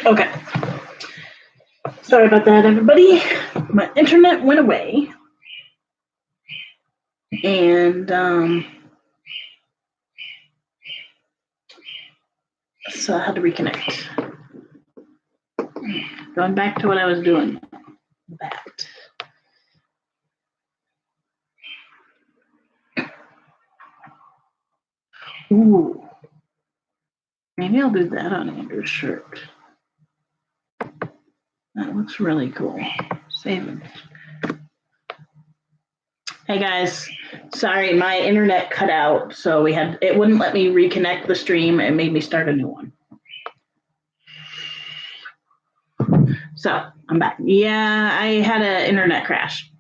Okay. Sorry about that, everybody. My internet went away. And so I had to reconnect. Going back to what I was doing. That. Ooh. Maybe I'll do that on Andrew's shirt. That looks really cool. Save it. Hey guys, sorry, my internet cut out, so it wouldn't let me reconnect the stream. It made me start a new one. So I'm back. Yeah, I had an internet crash.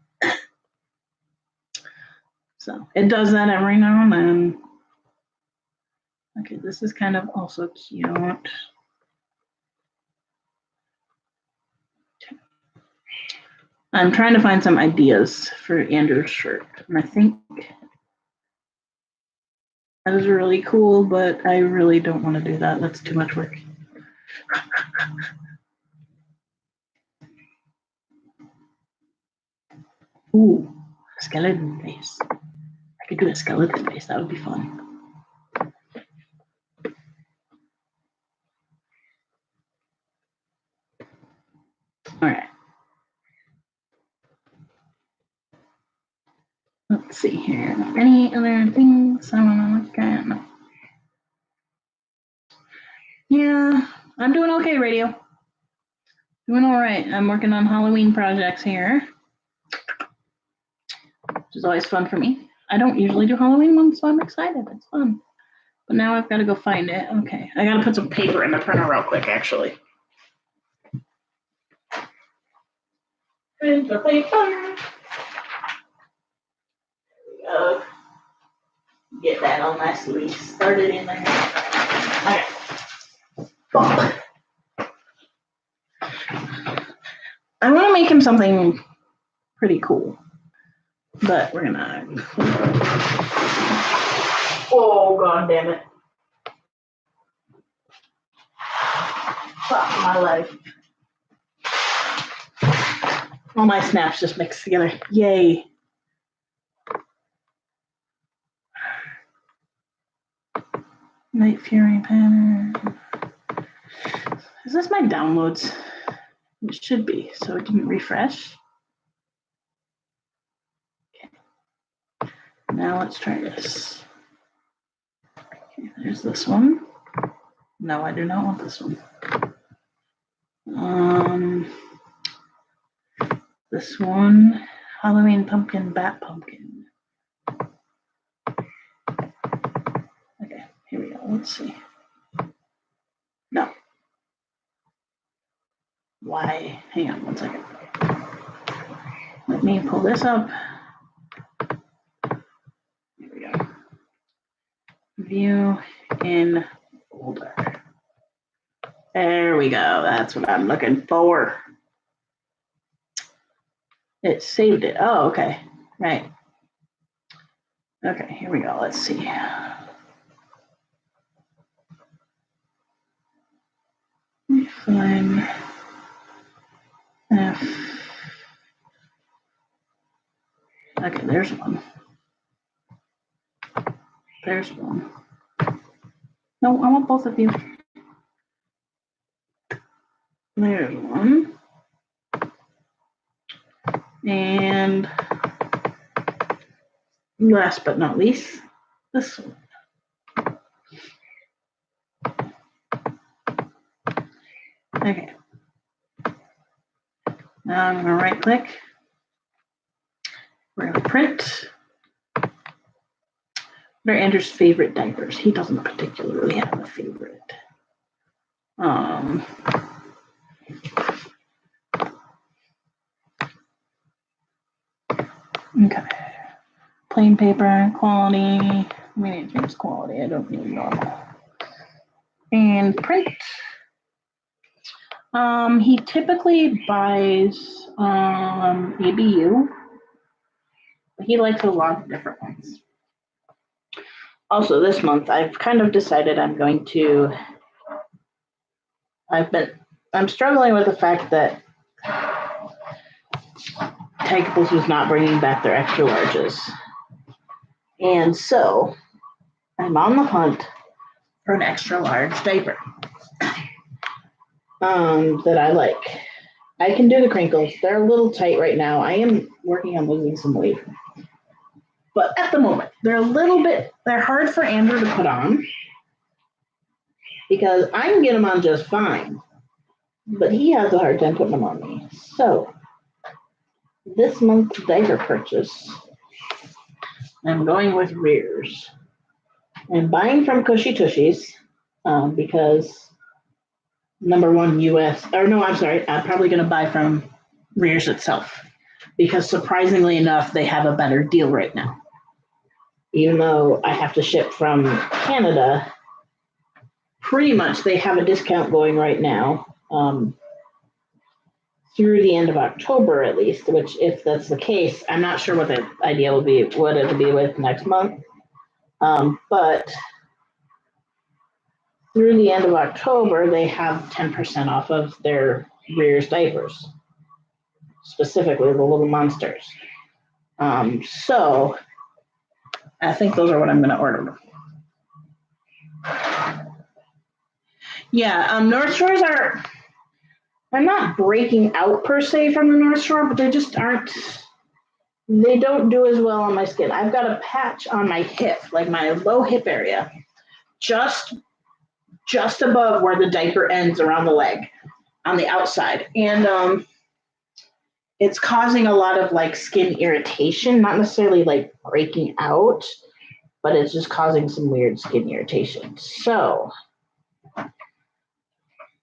So it does that every now and then. Okay, this is kind of also cute. I'm trying to find some ideas for Andrew's shirt, and I think that is really cool, but I really don't want to do that. That's too much work. Ooh, skeleton face. I could do a skeleton face. That would be fun. All right. Let's see here. Any other things I want to look at? No. Yeah, I'm doing okay, radio. Doing all right. I'm working on Halloween projects here, which is always fun for me. I don't usually do Halloween ones, so I'm excited. It's fun. But now I've got to go find it. Okay, I got to put some paper in the printer real quick, actually. Printer paper. There we go. Get that all nicely started in there. Okay. I want to make him something pretty cool, but we're gonna. Oh, god damn it! Fuck my life. All my snaps just mixed together. Yay. Night Fury pattern. Is this my downloads? It should be, so it didn't refresh. Okay. Now let's try this. Okay, there's this one. No, I do not want this one. This one, Halloween pumpkin, bat pumpkin. Okay, here we go. Let's see. No. Why? Hang on 1 second. Let me pull this up. Here we go. View in folder. There we go. That's what I'm looking for. It saved it. Oh, okay. Right. Okay, here we go. Let's see. Find F. Okay, there's one. There's one. No, I want both of you. There's one. And last but not least, this one. Okay. Now I'm going to right click. We're going to print. What are Andrew's favorite diapers? He doesn't particularly have a favorite. Okay. Plain paper, quality. We need to change quality. I don't need normal. And print. He typically buys ABU. He likes a lot of different ones. Also, this month, I've kind of decided I've been I'm struggling with the fact that Tykables was not bringing back their extra larges. And so I'm on the hunt for an extra large diaper that I like. I can do the crinkles. They're a little tight right now. I am working on losing some weight. But at the moment, they're hard for Andrew to put on because I can get them on just fine. But he has a hard time putting them on me. So this month's diaper purchase, I'm going with Rears. I'm buying from Cushy Tushies because number one US, or no, I'm sorry, I'm probably going to buy from Rears itself because surprisingly enough, they have a better deal right now. Even though I have to ship from Canada, pretty much they have a discount going right now through the end of October at least, which if that's the case, I'm not sure what the idea will be, what it'll be with next month. But through the end of October, they have 10% off of their Rears diapers, specifically the Little Monsters. So I think those are what I'm going to order. Yeah, North Shores I'm not breaking out per se from the North Shore, but they just aren't, they don't do as well on my skin. I've got a patch on my hip, like my low hip area, just above where the diaper ends around the leg on the outside. And it's causing a lot of like skin irritation, not necessarily like breaking out, but it's just causing some weird skin irritation. So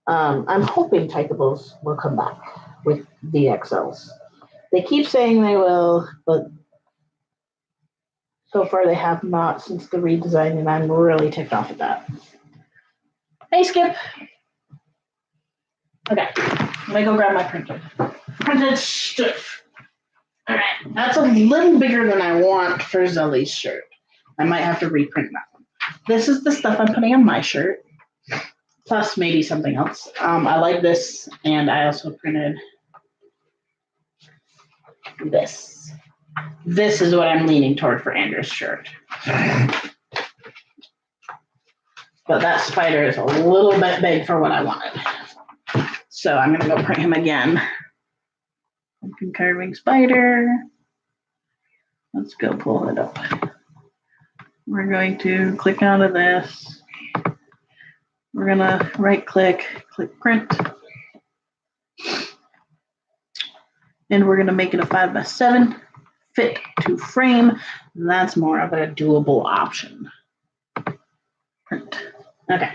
I'm hoping Tykables will come back with the XLs. They keep saying they will, but so far they have not since the redesign, and I'm really ticked off at that. Hey, Skip. Okay, let me go grab my printer. Printed stuff. All right, that's a little bigger than I want for Zelly's shirt. I might have to reprint that one. This is the stuff I'm putting on my shirt, plus maybe something else. I like this, and I also printed this. This is what I'm leaning toward for Andrew's shirt. But that spider is a little bit big for what I wanted. So I'm going to go print him again. Pumpkin carving spider. Let's go pull it up. We're going to click out of this. We're going to right click print. And we're going to make it a 5x7 fit to frame. That's more of a doable option. Print. Okay.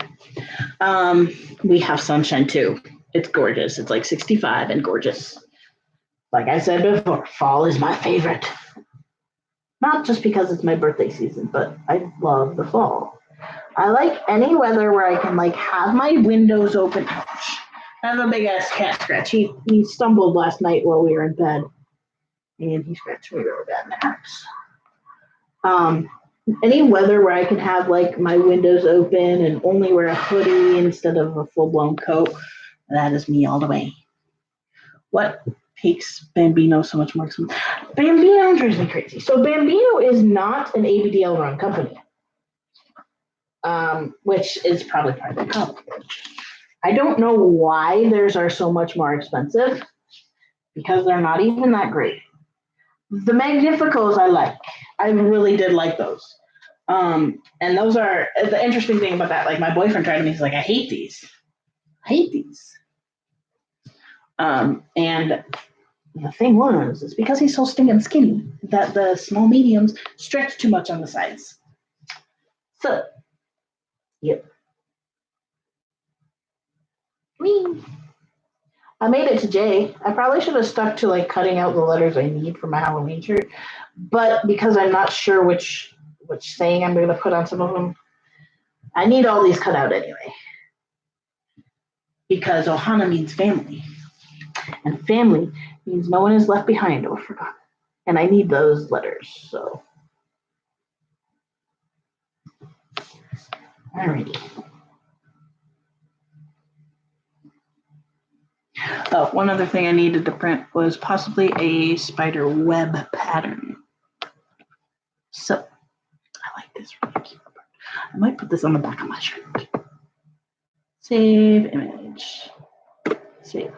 We have sunshine too. It's gorgeous. It's like 65 and gorgeous. Like I said before, fall is my favorite. Not just because it's my birthday season, but I love the fall. I like any weather where I can like have my windows open. Ouch. I have a big ass cat scratch. He stumbled last night while we were in bed, and he scratched me really bad in the house. Any weather where I can have like my windows open and only wear a hoodie instead of a full-blown coat, that is me all the way. What makes Bambino so much more expensive? Bambino drives me crazy. So Bambino is not an ABDL run company, which is probably part of the problem. I don't know why theirs are so much more expensive because they're not even that great. The Magnificos I like. I really did like those. And those are the interesting thing about that. Like my boyfriend tried to me, he's like, I hate these. And the thing was, it's because he's so stinking skinny that the small mediums stretch too much on the sides. So, yep. I made it to J. I probably should have stuck to like cutting out the letters I need for my Halloween shirt, but because I'm not sure which saying I'm going to put on some of them, I need all these cut out anyway. Because Ohana means family, and family means no one is left behind or forgotten, and I need those letters. So, alrighty. Oh, one other thing I needed to print was possibly a spider web pattern. So I like this really cute. I might put this on the back of my shirt. Save image. Save.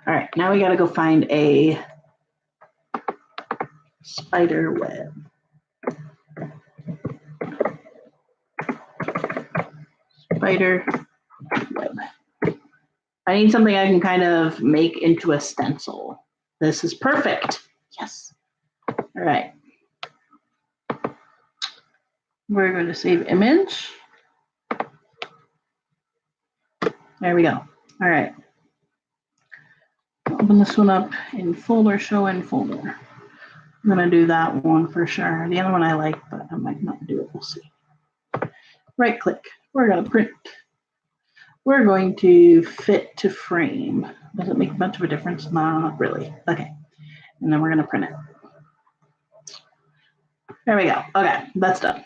All right, now we got to go find a spider web. Spider web. I need something I can kind of make into a stencil. This is perfect. Yes. All right. We're going to save image. There we go. All right. Open this one up in folder, show in folder. I'm going to do that one for sure. The other one I like, but I might not do it. We'll see. Right click. We're going to print. We're going to fit to frame. Does it make much of a difference? No, not really. Okay. And then we're going to print it. There we go. Okay, that's done.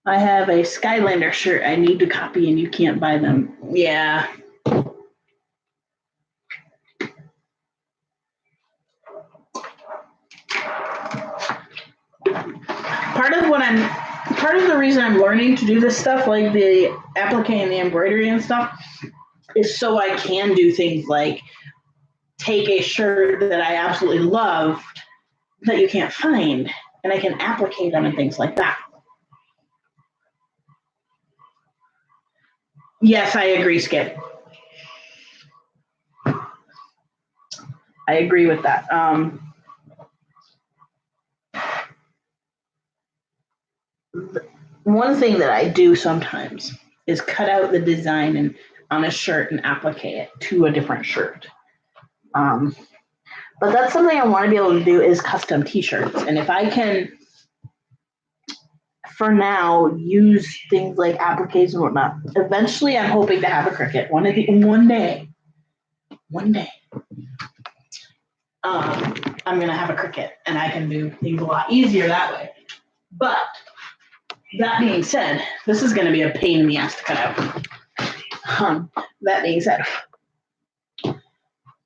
I have a Skylander shirt I need to copy and you can't buy them. Yeah. Part of the reason I'm learning to do this stuff, like the applique and the embroidery and stuff, is so I can do things like take a shirt that I absolutely loved that you can't find, and I can applique them and things like that. Yes, I agree, Skip. I agree with that. One thing that I do sometimes is cut out the design on a shirt and applique it to a different shirt. But that's something I want to be able to do is custom t-shirts. And if I can, for now, use things like appliques and whatnot, eventually I'm hoping to have a Cricut one day. I'm going to have a Cricut and I can do things a lot easier that way. But that being said, this is going to be a pain in the ass to cut out. That being said,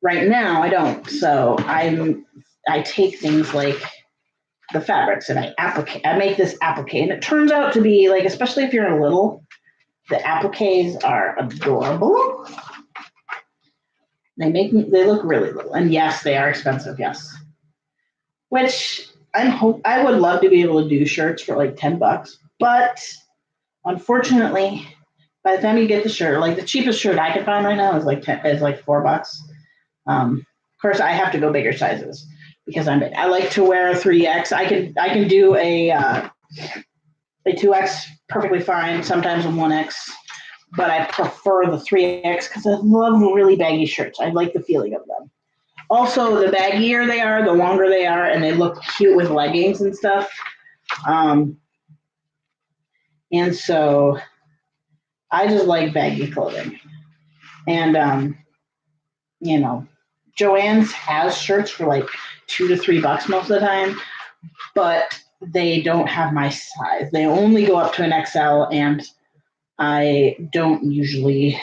right now I don't. So I take things like the fabrics and I make this applique, and it turns out to be like, especially if you're little, the appliques are adorable. They look really little, and yes, they are expensive. Yes, which I would love to be able to do shirts for like $10, but unfortunately, by the time you get the shirt, like the cheapest shirt I can find right now is like $4. Of course, I have to go bigger sizes because I like to wear a 3X. I can do a 2X perfectly fine, sometimes a 1X, but I prefer the 3X because I love really baggy shirts. I like the feeling of them. Also, the baggier they are, the longer they are, and they look cute with leggings and stuff. And so I just like baggy clothing. And, Joann's has shirts for like $2 to $3 most of the time, but they don't have my size. They only go up to an XL, and I don't usually.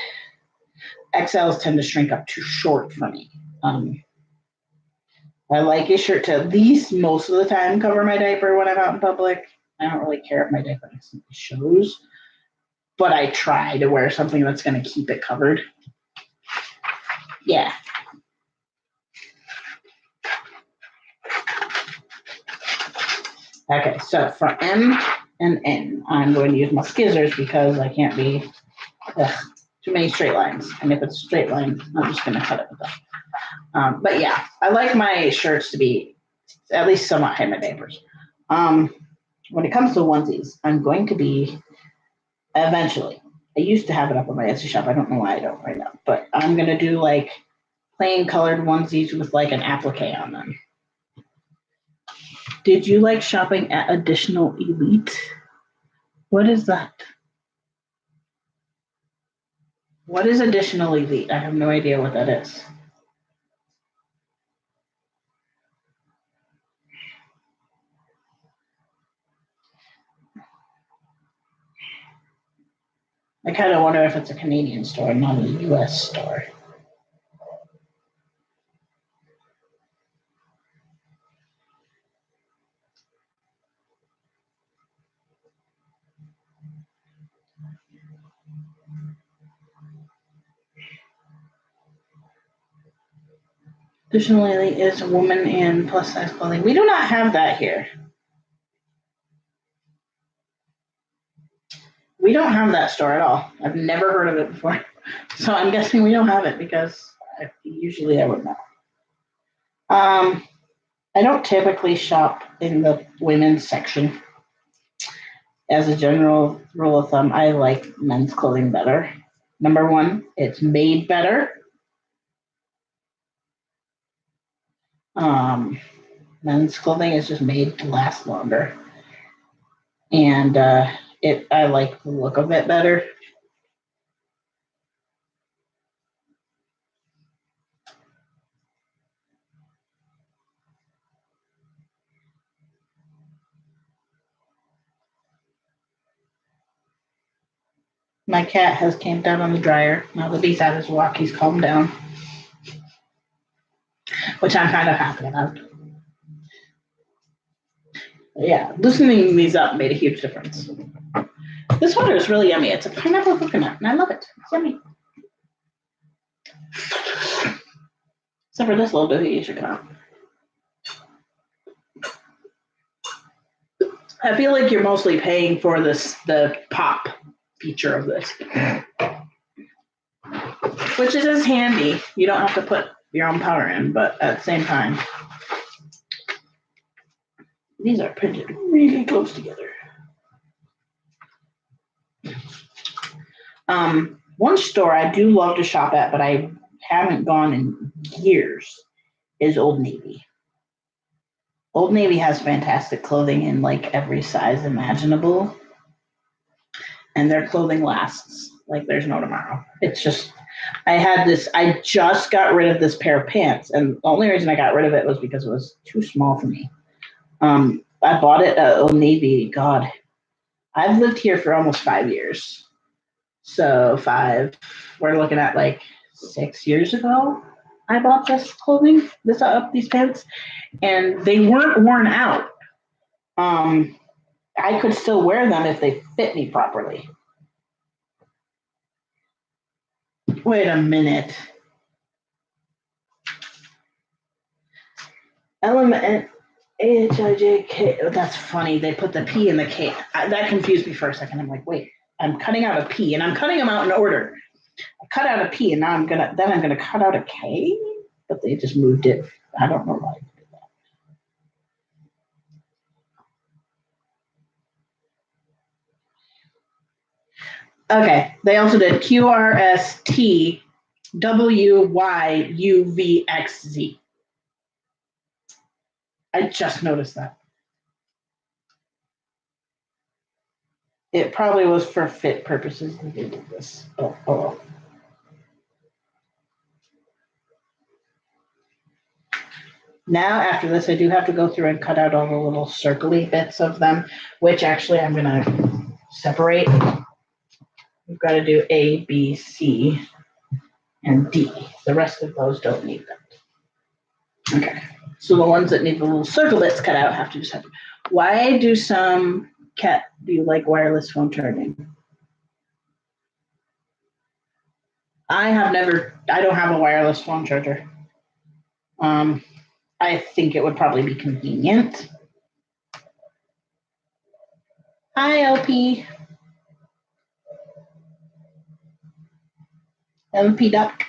XLs tend to shrink up too short for me. I like a shirt to at least most of the time cover my diaper when I'm out in public. I don't really care if my diaper shows, but I try to wear something that's going to keep it covered. Yeah. Okay, so for M and N, I'm going to use my scissors because I can't be too many straight lines. And if it's a straight line, I'm just going to cut it with that. But yeah, I like my shirts to be at least somewhat high in my diapers. When it comes to onesies, I'm going to be eventually. I used to have it up on my Etsy shop. I don't know why I don't right now, but I'm going to do like plain colored onesies with like an applique on them. Did you like shopping at Additional Elite? What is that? What is Additional Elite? I have no idea what that is. I kind of wonder if it's a Canadian store, not a US store. Additionally, is a woman in plus size clothing. We do not have that here. We don't have that store at all. I've never heard of it before. So I'm guessing we don't have it because usually I would know. I don't typically shop in the women's section. As a general rule of thumb, I like men's clothing better. Number one, it's made better. Men's clothing is just made to last longer. And I like the look of it better. My cat has camped out on the dryer. Now that he's had his walk, he's calmed down, which I'm kind of happy about. Yeah, loosening these up made a huge difference. This water is really yummy. It's a pineapple coconut, and I love it. It's yummy. Except for this little bit you should cut out. I feel like you're mostly paying for the pop feature of this, which is handy. You don't have to put your own powder in, but at the same time, these are printed really close together. One store I do love to shop at, but I haven't gone in years, is Old Navy. Old Navy has fantastic clothing in like every size imaginable, and their clothing lasts like there's no tomorrow. It's just, I just got rid of this pair of pants, and the only reason I got rid of it was because it was too small for me. I bought it at Old Navy. God, I've lived here for almost 5 years. So we're looking at like 6 years ago. I bought this clothing, these pants, and they weren't worn out. I could still wear them if they fit me properly. Wait a minute. Element AHIJK. Oh, that's funny. They put the P in the K. That confused me for a second. I'm like, wait, I'm cutting out a P, and I'm cutting them out in order. I cut out a P, and now I'm gonna cut out a K, but they just moved it. I don't know why. Okay, they also did QRSTWYUVXZ. I just noticed that. It probably was for fit purposes that they did this. Oh. Now, after this, I do have to go through and cut out all the little circly bits of them, which actually I'm going to separate. We've got to do A, B, C, and D. The rest of those don't need that. Okay. So the ones that need the little circle bits cut out have to just happen. Why do some cat do you like wireless phone charging? I don't have a wireless phone charger. I think it would probably be convenient. Hi, LP. LP Duck.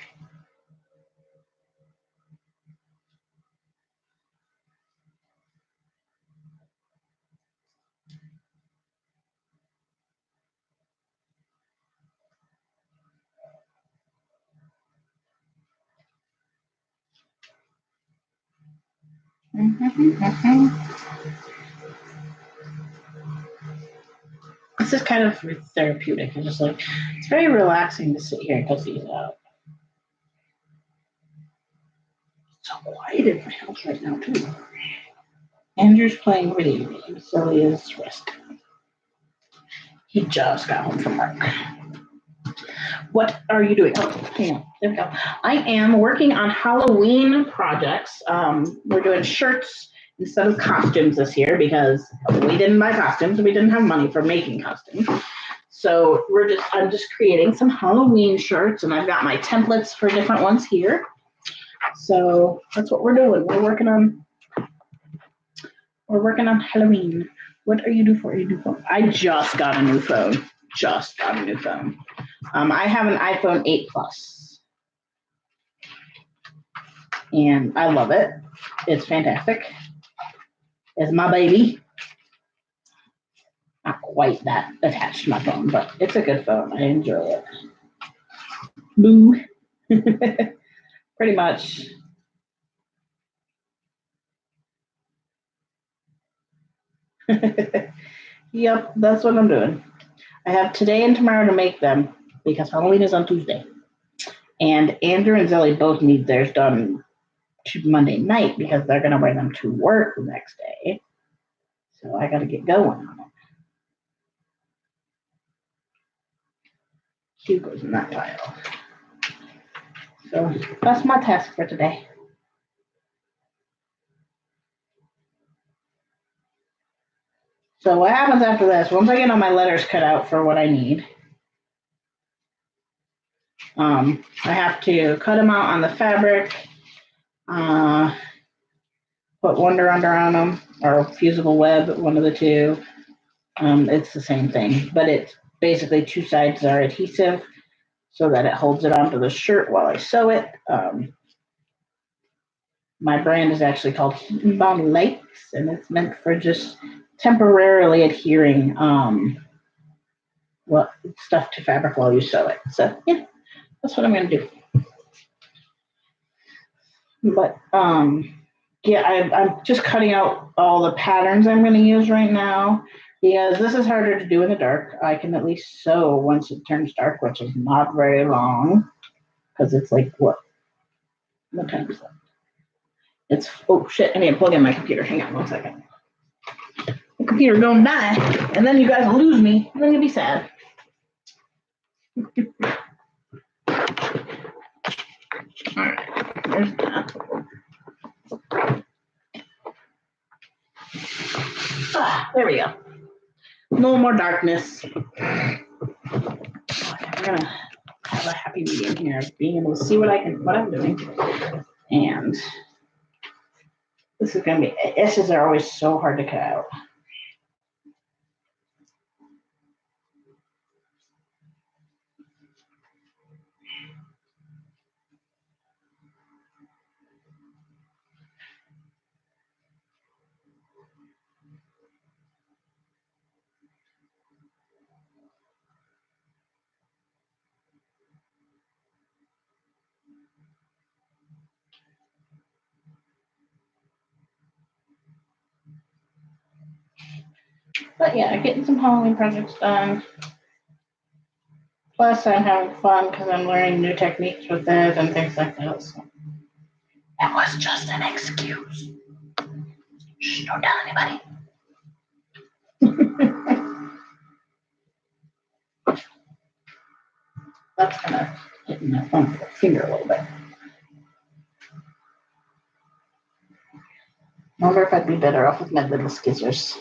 This is kind of therapeutic. It's very relaxing to sit here and cut these out. It's so quiet in my house right now, too. Andrew's playing video games, so he is resting. He just got home from work. What are you doing? Oh, hang on. There we go. I am working on Halloween projects. We're doing shirts instead of costumes this year because we didn't buy costumes. We didn't have money for making costumes. So I'm just creating some Halloween shirts, and I've got my templates for different ones here. So that's what we're doing. We're working on Halloween. What are you due for? I just got a new phone. I have an iPhone 8 Plus, and I love it. It's fantastic. It's my baby. Not quite that attached to my phone, but it's a good phone. I enjoy it. Boo. Pretty much. Yep, that's what I'm doing. I have today and tomorrow to make them because Halloween is on Tuesday. And Andrew and Zelly both need theirs done to Monday night because they're going to wear them to work the next day. So I got to get going on it. Hugo's in that pile. So that's my task for today. So what happens after this, once I get all my letters cut out for what I need, I have to cut them out on the fabric, put Wonder Under on them, or Fusible Web, one of the two. It's the same thing, but it's basically two sides are adhesive so that it holds it onto the shirt while I sew it. My brand is actually called Heat and Bond Lights, and it's meant for just temporarily adhering stuff to fabric while you sew it. So yeah, that's what I'm going to do. But yeah, I'm just cutting out all the patterns I'm going to use right now because this is harder to do in the dark. I can at least sew once it turns dark, which is not very long because it's like what time is that? It's, oh shit, I need to plug in my computer. Hang on 1 second. The computer don't die, and then you guys will lose me, and then you'll be sad. All right, there's that. There we go. No more darkness. I'm gonna have a happy medium here of being able to see what I'm doing. And this is gonna be, S's are always so hard to cut out. But yeah, getting some Halloween projects done. Plus, I'm having fun because I'm learning new techniques with it and things like that. So that was just an excuse. Shh, don't tell anybody. That's kind of hitting my thumb with the finger a little bit. I wonder if I'd be better off with my little scissors.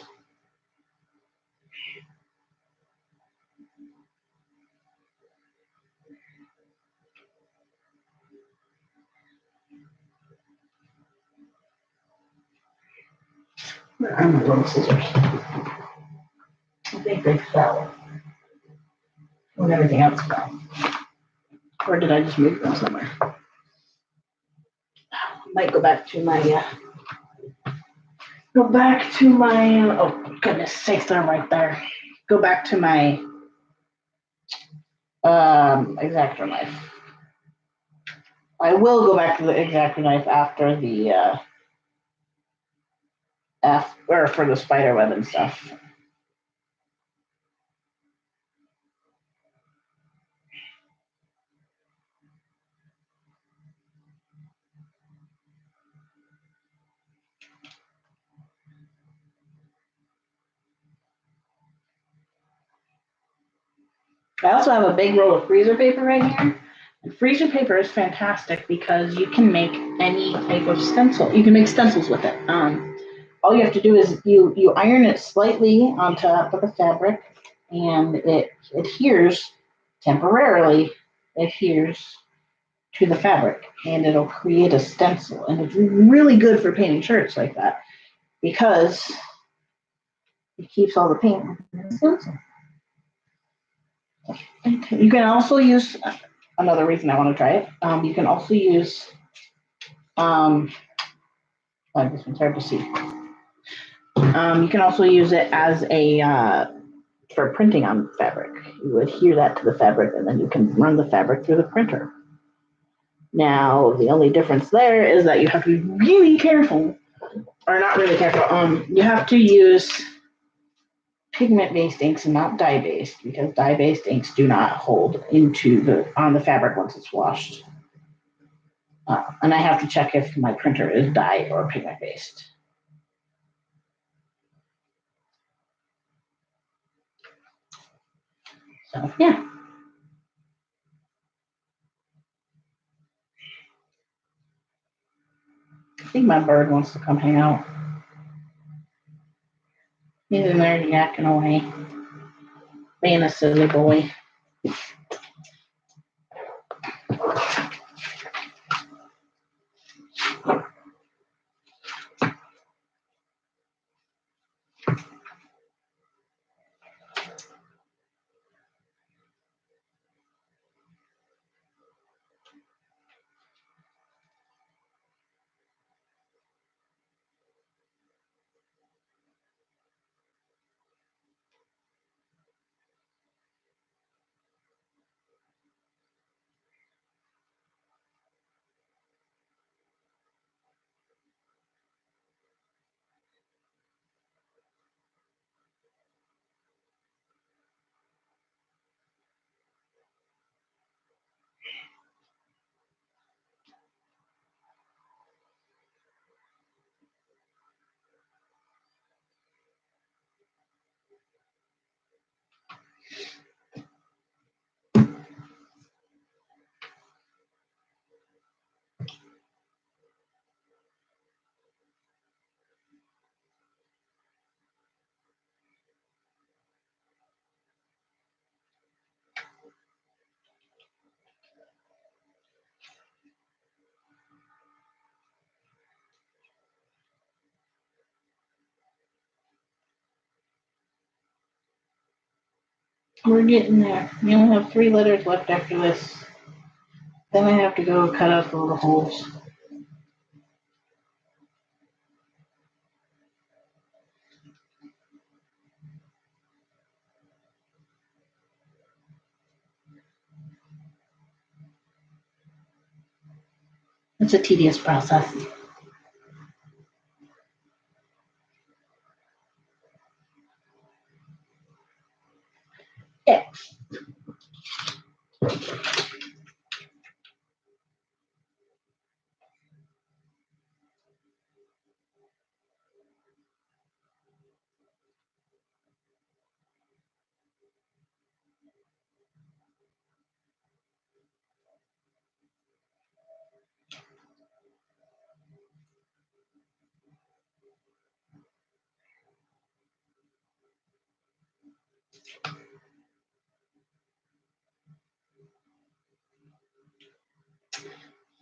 Where are my little scissors? I think they fell when everything else fell. Or did I just move them somewhere? Might go back to my, oh goodness sakes, they're right there. Go back to my X-Acto knife. I will go back to the X-Acto knife after the, for the spider web and stuff. I also have a big roll of freezer paper right here. And freezer paper is fantastic because you can make any type of stencil. You can make stencils with it. All you have to do is you iron it slightly on top of the fabric, and it adheres temporarily. Adheres to the fabric and it'll create a stencil. And it's really good for painting shirts like that because it keeps all the paint in the stencil. You can also use another reason I want to try it. You can also use this one's hard to see. You can also use it as a for printing on fabric. You adhere that to the fabric, and then you can run the fabric through the printer. Now, the only difference there is that you have to be really careful, or not really careful. You have to use pigment-based inks and not dye-based, because dye-based inks do not hold on the fabric once it's washed. And I have to check if my printer is dye or pigment-based. So, yeah. I think my bird wants to come hang out. He's in there yakking away, being a silly boy. We're getting there. We only have 3 letters left after this. Then I have to go cut out the little holes. It's a tedious process. Yeah.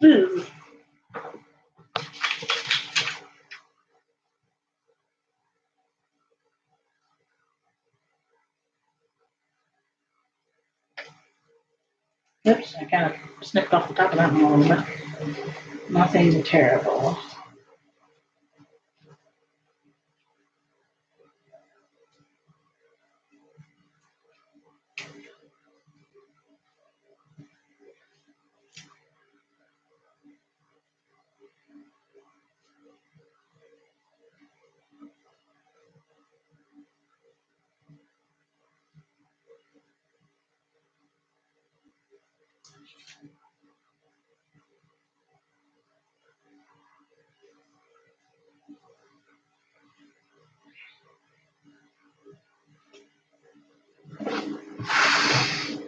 Ooh. Oops, I kind of snipped off the top of that one a little bit. Nothing terrible.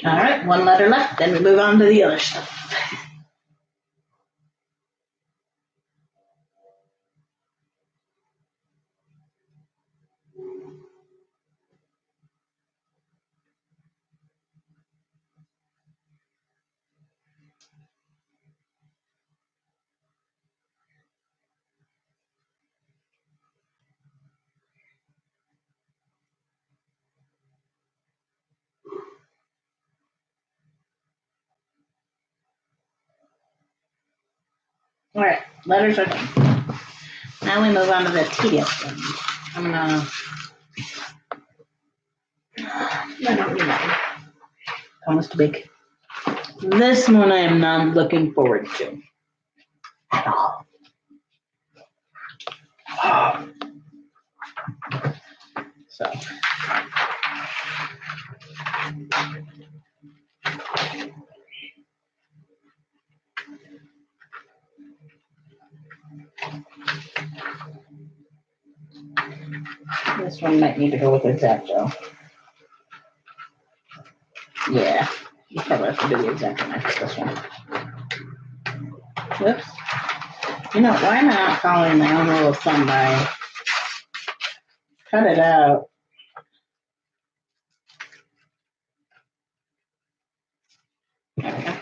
All right, 1 letter left, then we move on to the other stuff. All right, letters are done. Now we move on to the tedious ones. I'm gonna. I don't need that. Almost too big. This one I am not looking forward to at all. So. This one might need to go with X-Acto. Yeah, you probably have to do the X-Acto knife for this one. Whoops. You know, why am I not following my own rule of thumb by cut it out? Okay.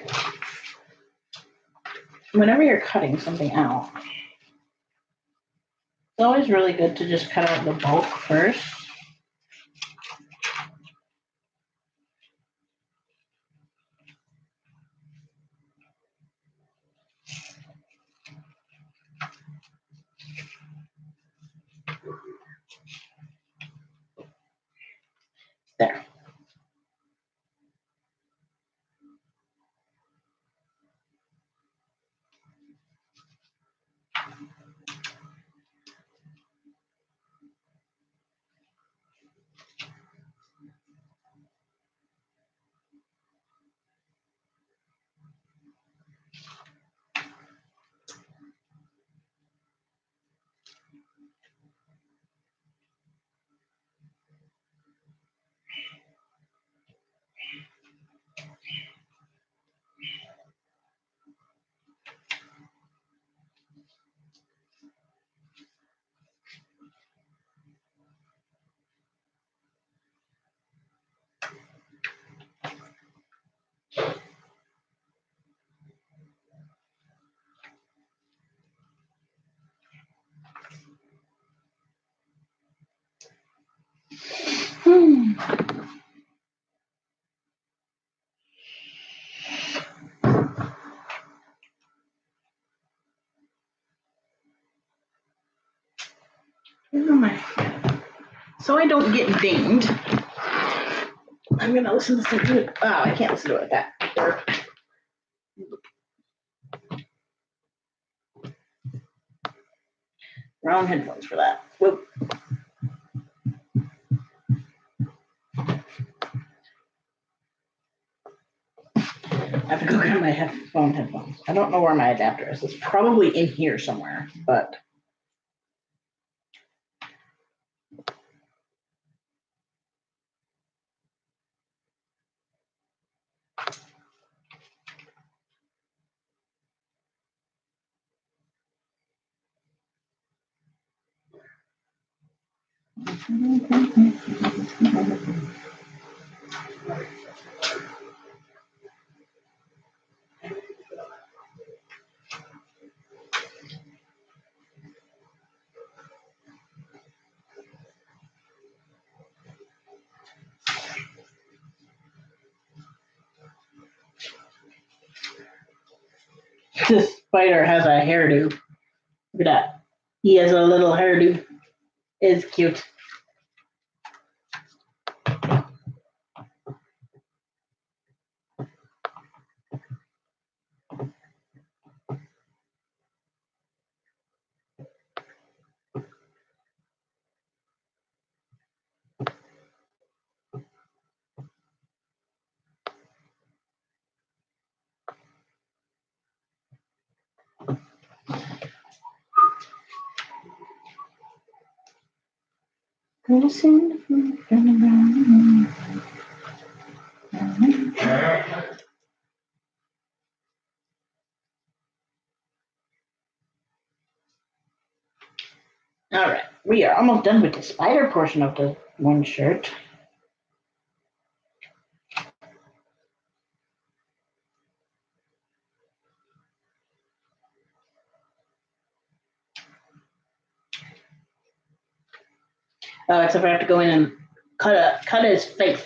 Whenever you're cutting something out, it's always really good to just cut out the bulk first. There. So I don't get dinged. I'm gonna listen to this. Oh, I can't listen to it with that. Wrong headphones for that. Whoop. I have to go get my headphones. I don't know where my adapter is. It's probably in here somewhere, but. This spider has a hairdo. Look at that. He has a little hairdo. It's cute. All right, we are almost done with the spider portion of the one shirt. Except I have to go in and cut his face.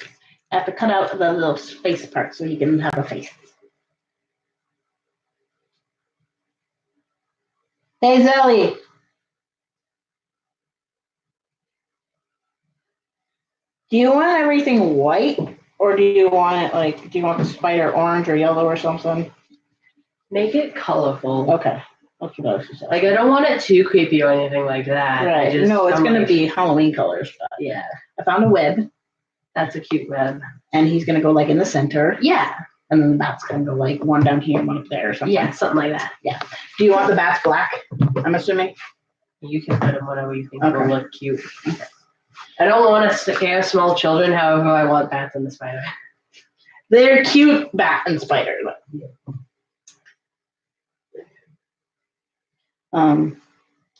I have to cut out the little face part so he can have a face. Hey, Zelly. Do you want everything white, or do you want it like? Do you want the spider orange or yellow or something? Make it colorful. Okay. That's what I was saying. Like I don't want it too creepy or anything like that. Right. No, it's gonna be Halloween colors. Yeah. I found a web. That's a cute web. And he's gonna go like in the center. Yeah. And then the bat's gonna go like one down here, one up there, or something. Yeah, something like that. Yeah. Do you want the bats black? I'm assuming. You can put them whatever you think Okay. will look cute. Okay. I don't want to scare small children. However, I want bats and the spider. They're cute bat and spider. Can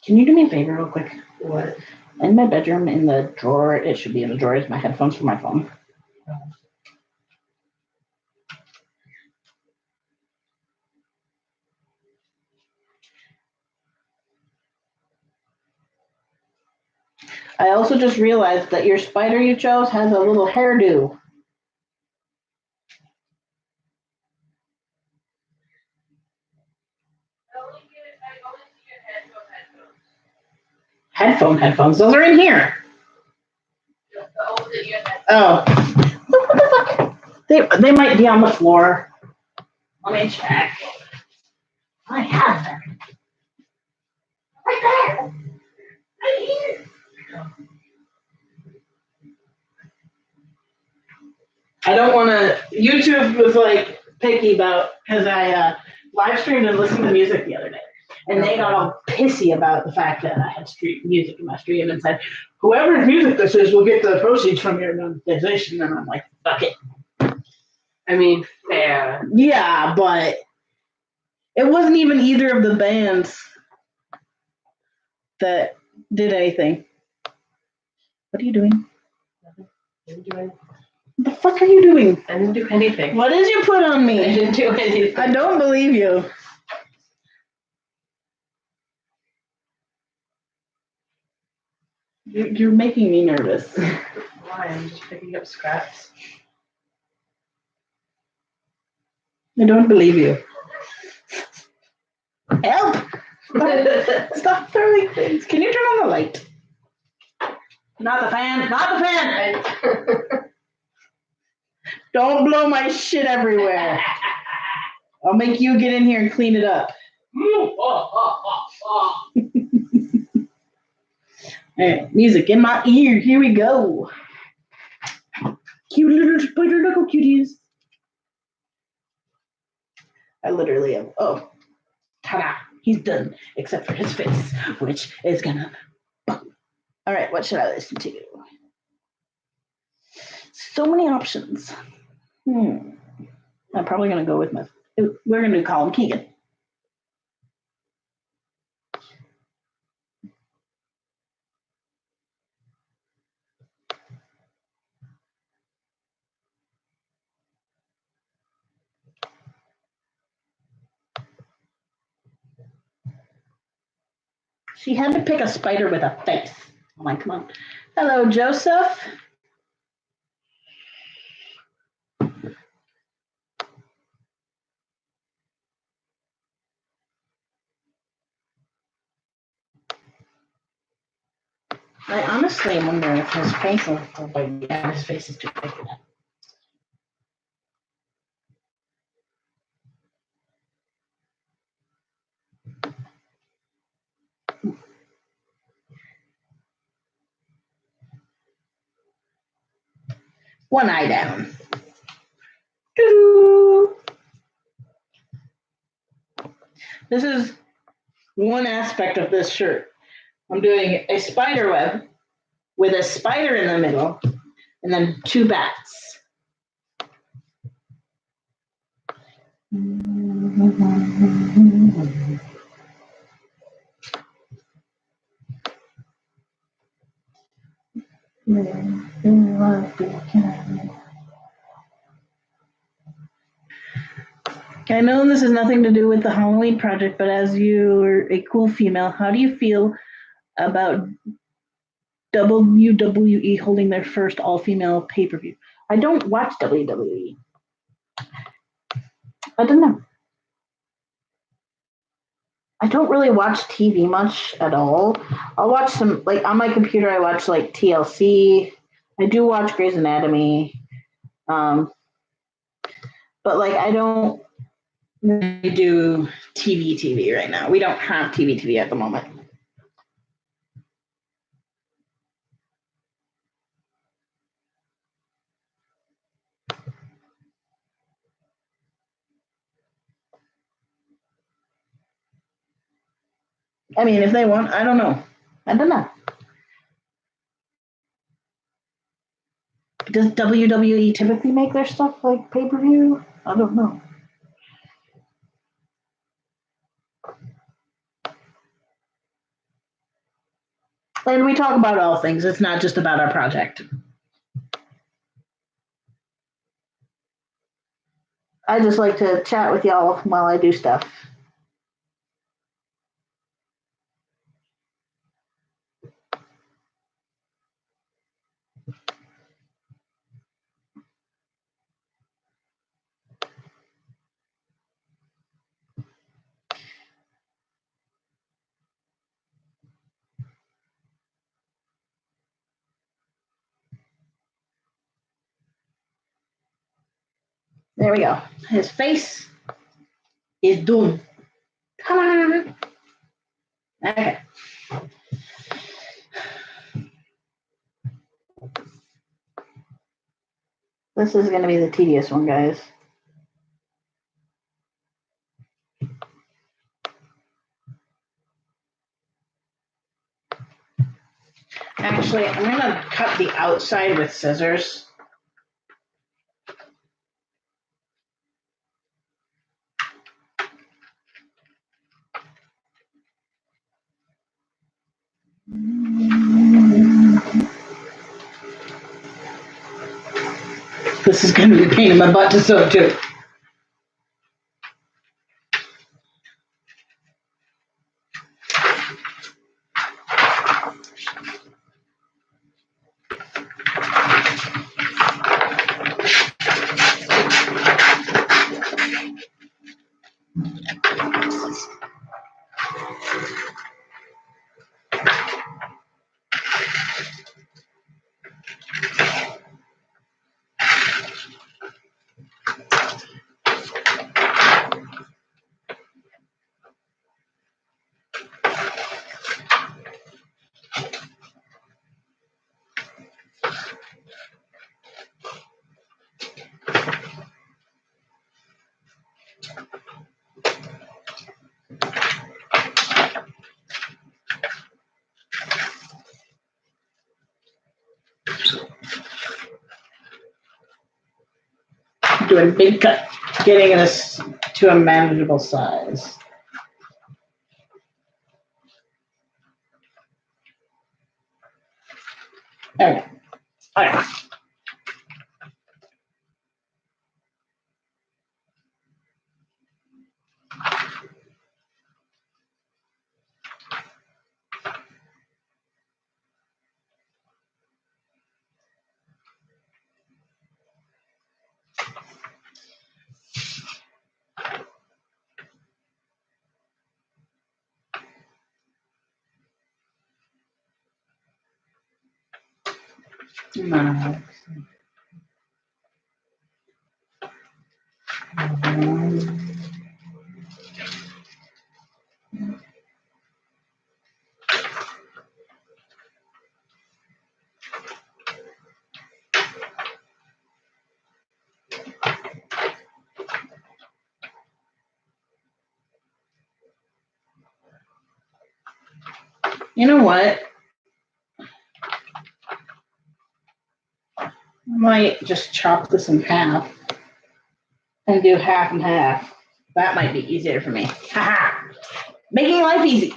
you do me a favor real quick? What? In my bedroom, in the drawer, it should be in the drawer, is my headphones for my phone. I also just realized that your spider you chose has a little hairdo. Headphones. Those are in here. Oh. What the fuck? They might be on the floor. Let me check. I have them. Right there. Right here. I don't want to. YouTube was like picky about because I live streamed and listened to music the other day, and they got all pissy about the fact that I had street music in my stream and said, "Whoever's music this is will get the proceeds from your monetization." And I'm like, "Fuck it." I mean, fair. Yeah, but it wasn't even either of the bands that did anything. What are you doing? Didn't do anything. What the fuck are you doing? I didn't do anything. What did you put on I me? didn't do anything. I don't believe you. You're making me nervous. Why? I'm just picking up scraps. I don't believe you. Help! Stop throwing things. Can you turn on the light? Not the fan. Not the fan. Don't blow my shit everywhere. I'll make you get in here and clean it up. All right, music in my ear. Here we go. Cute little spider knuckle cuties. I literally have. Oh, ta-da! He's done, except for his face, which is gonna. All right, what should I listen to? So many options. I'm probably gonna go with my. We're gonna call him Keegan. She had to pick a spider with a face. I'm like, come on. Hello, Joseph. I honestly wonder if his face is too big. Yeah, his face is too big for that. One eye down. Doo-doo. This is one aspect of this shirt. I'm doing a spider web with a spider in the middle and then two bats. I know this has nothing to do with the Halloween project, but as you're a cool female, how do you feel about WWE holding their first all-female pay-per-view? I don't watch WWE. I don't know. I don't really watch TV much at all. I'll watch some, like on my computer, I watch like TLC. I do watch Grey's Anatomy. Um, but like I don't really do TV right now. We don't have TV at the moment. I mean, if they want, I don't know. I don't know. Does WWE typically make their stuff like pay-per-view? I don't know. And we talk about all things. It's not just about our project. I just like to chat with y'all while I do stuff. There we go. His face is done. Come on. Okay. This is going to be the tedious one, guys. Actually, I'm going to cut the outside with scissors. This is going to be a pain in my butt to sew too. Doing a big cut, getting this to a manageable size. Okay. All right. You know what? I might just chop this in half and do half and half. That might be easier for me. Haha. Making life easy.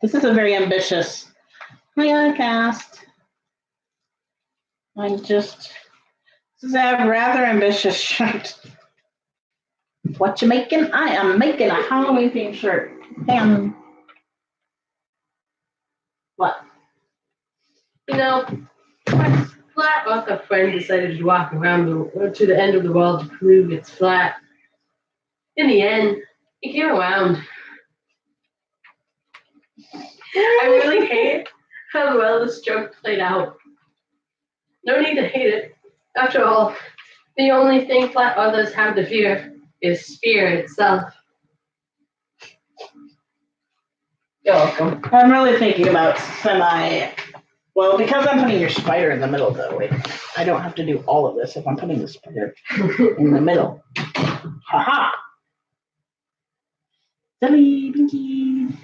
This is a very ambitious cast. This is a rather ambitious shirt. What you making? I am making a Halloween themed shirt. Hang on. What? You know, my flat Earther friend decided to walk around to the end of the world to prove it's flat. In the end, he came around. I really hate how well this joke played out. No need to hate it. After all, the only thing flat earthers have to fear is fear itself. You're welcome. I'm really thinking about well, because I'm putting your spider in the middle though, I don't have to do all of this if I'm putting the spider in the middle. Haha! Silly Binky!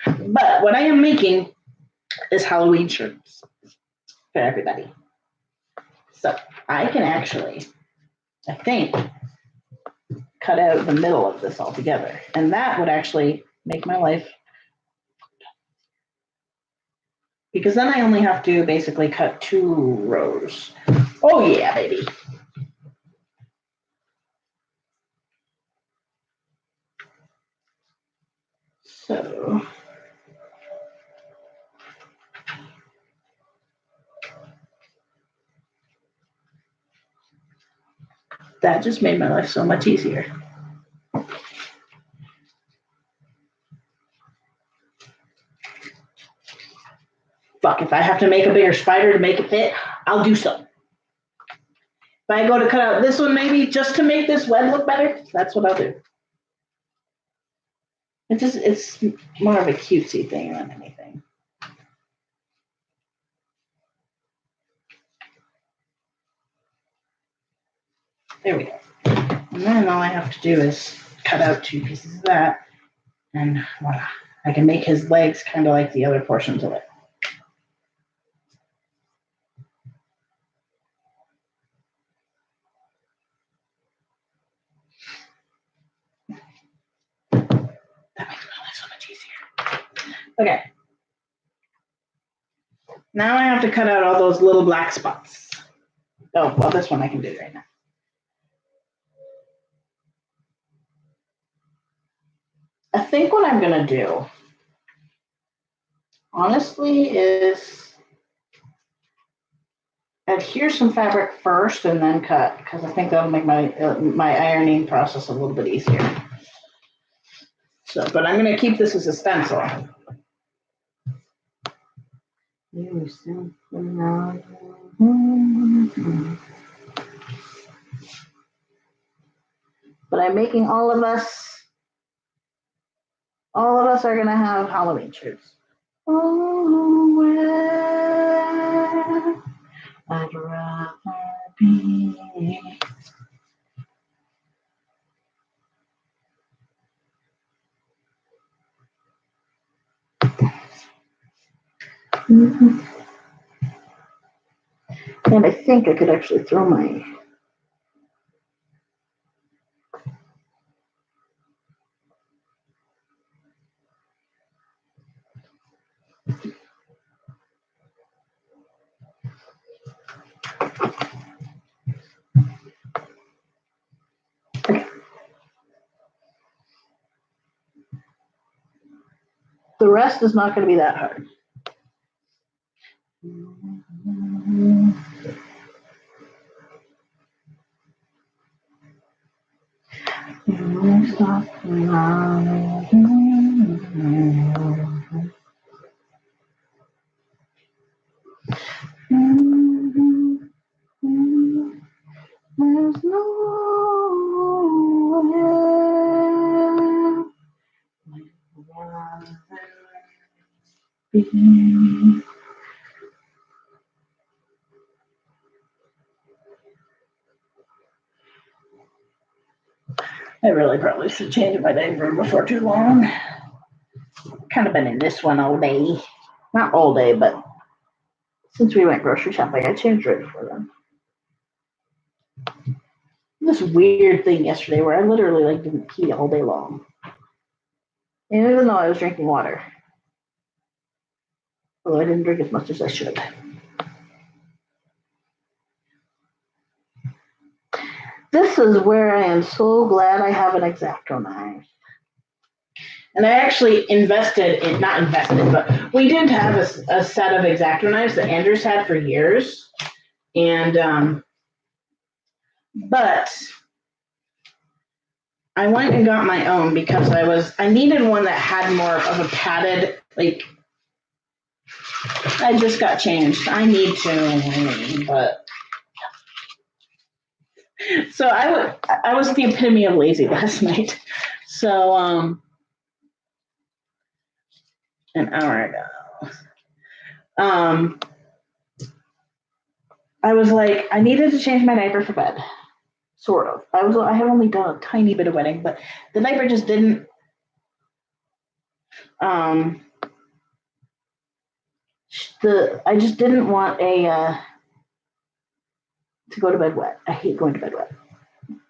But what I am making is Halloween shirts for everybody. So I can actually, I think, cut out the middle of this altogether. And that would actually make my life, because then I only have to basically cut 2 rows. Oh yeah, baby. So that just made my life so much easier. Fuck, if I have to make a bigger spider to make it fit, I'll do so. If I go to cut out this one maybe just to make this web look better, that's what I'll do. It's more of a cutesy thing than anything. There we go. And then all I have to do is cut out 2 pieces of that, and voila. I can make his legs kind of like the other portions of it. That makes my life so much easier. Okay. Now I have to cut out all those little black spots. Oh, well, this one I can do right now. I think what I'm going to do, honestly, is adhere some fabric first and then cut, because I think that'll make my ironing process a little bit easier. So, but I'm going to keep this as a stencil. But I'm making all of us are going to have Halloween shirts. Oh, where I'd rather be. And I think I could actually throw my the rest is not going to be that hard. There's nowhere be. I really probably should change my diaper before too long. Kind of been in this one all day. Not all day, but since we went grocery shopping, I changed it for them. this weird thing yesterday where I literally like didn't pee all day long. And even though I was drinking water. Although I didn't drink as much as I should. This is where I am so glad I have an X-Acto knife. And I actually not invested, but we did have a set of X-Acto knives that Andrew's had for years. And, but I went and got my own because I needed one that had more of a padded, like, I just got changed. I need to, but. So I was the epitome of lazy last night. So, an hour ago. I was like, I needed to change my diaper for bed. Sort of. I had only done a tiny bit of wetting, but the diaper just didn't I just didn't want to go to bed wet. I hate going to bed wet.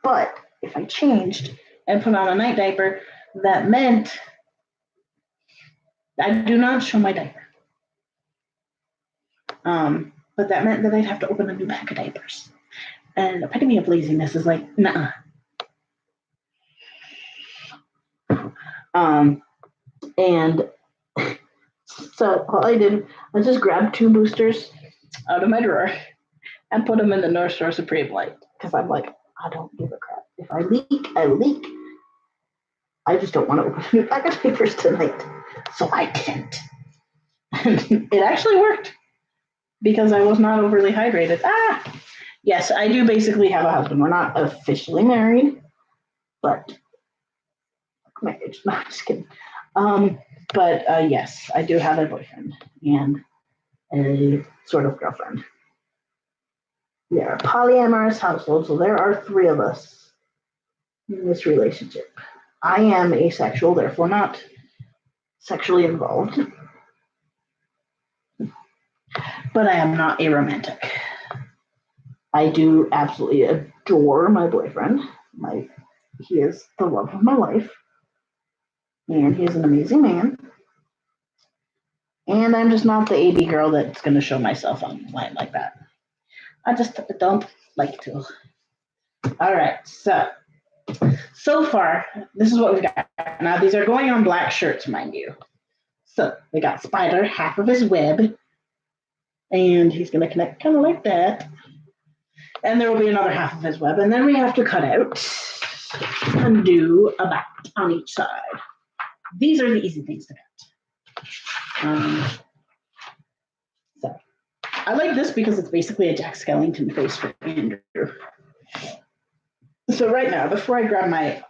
But if I changed and put on a night diaper, that meant I do not show my diaper. But that meant that I'd have to open a new pack of diapers. And the epitome of laziness is like, nah. And so all I did was just grab 2 boosters out of my drawer and put them in the North Shore Supreme Light. Because I'm like, I don't give a crap. If I leak, I leak. I just don't want to open a new pack of diapers tonight. So I didn't. And it actually worked. Because I was not overly hydrated. Yes, I do basically have a husband. We're not officially married, but marriage. No, I'm just kidding. But yes, I do have a boyfriend and a sort of girlfriend. We are a polyamorous household, so there are 3 of us in this relationship. I am asexual, therefore not sexually involved. But I am not aromantic. I do absolutely adore my boyfriend. He is the love of my life. And he's an amazing man. And I'm just not the AB girl that's going to show myself online like that. I just don't like to. All right, so far, this is what we've got. Now, these are going on black shirts, mind you. So, we got Spider, half of his web. And he's going to connect kind of like that. And there will be another half of his web. And then we have to cut out and do a back on each side. These are the easy things to cut. So I like this because it's basically a Jack Skellington face for Andrew. So right now, before I grab my,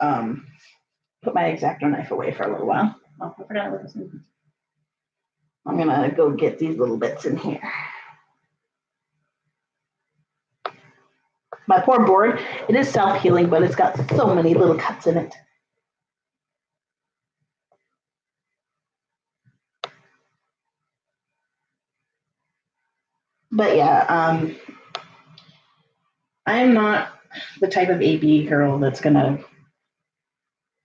put my X-Acto knife away for a little while. Oh, I forgot what this is. I'm going to go get these little bits in here. My poor board, it is self-healing, but it's got so many little cuts in it. But yeah, I am not the type of AB girl that's going to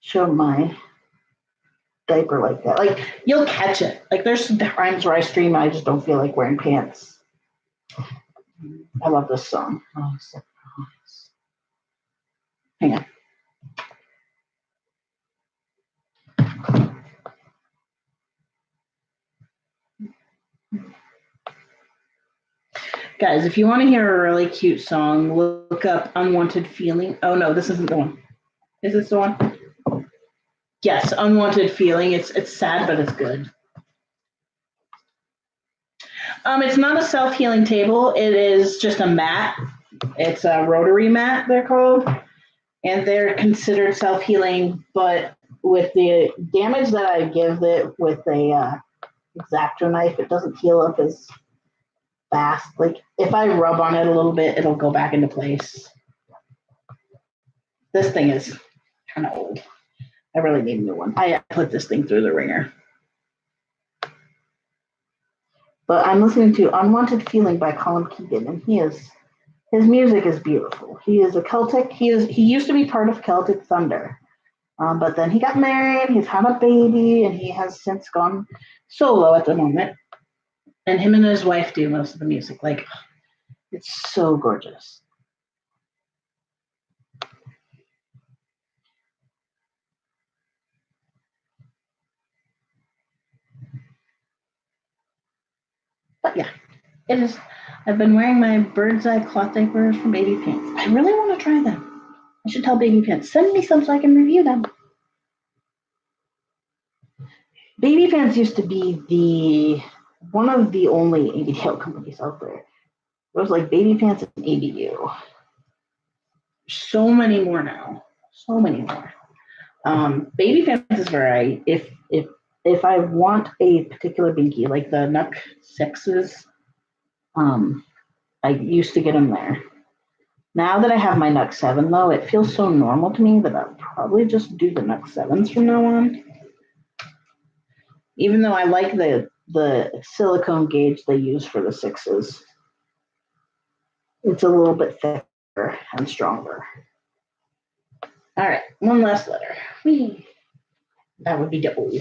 show my diaper like that. Like, you'll catch it. Like, there's times where I stream and I just don't feel like wearing pants. I love this song. Oh, so nice. Hang on. Guys, if you want to hear a really cute song, look up Unwanted Feeling. Oh, no, this isn't the one. Is this the one? Yes, Unwanted Feeling. It's sad, but it's good. It's not a self-healing table. It is just a mat. It's a rotary mat, they're called. And they're considered self-healing, but with the damage that I give it with a X-Acto knife, it doesn't heal up as fast. Like, if I rub on it a little bit, it'll go back into place. This thing is kind of old. I really need a new one. I put this thing through the ringer. But I'm listening to Unwanted Feeling by Colin Keegan, and he is His music is beautiful. He is a Celtic. He used to be part of Celtic Thunder, but then he got married. He's had a baby, and he has since gone solo at the moment. And him and his wife do most of the music. Like, it's so gorgeous. But yeah, it is. I've been wearing my bird's eye cloth diapers from Baby Pants. I really want to try them. I should tell Baby Pants, send me some so I can review them. Baby Pants used to be one of the only ABDL companies out there. It was like Baby Pants and ABU. So many more now. So many more. Baby Pants is where if I want a particular binky, like the Nuck Sixes, I used to get them there. Now that I have my Nuck 7, though, it feels so normal to me that I'll probably just do the Nuck 7s from now on. Even though I like the silicone gauge they use for the 6s. It's a little bit thicker and stronger. All right, one last letter. Whee. That would be the O.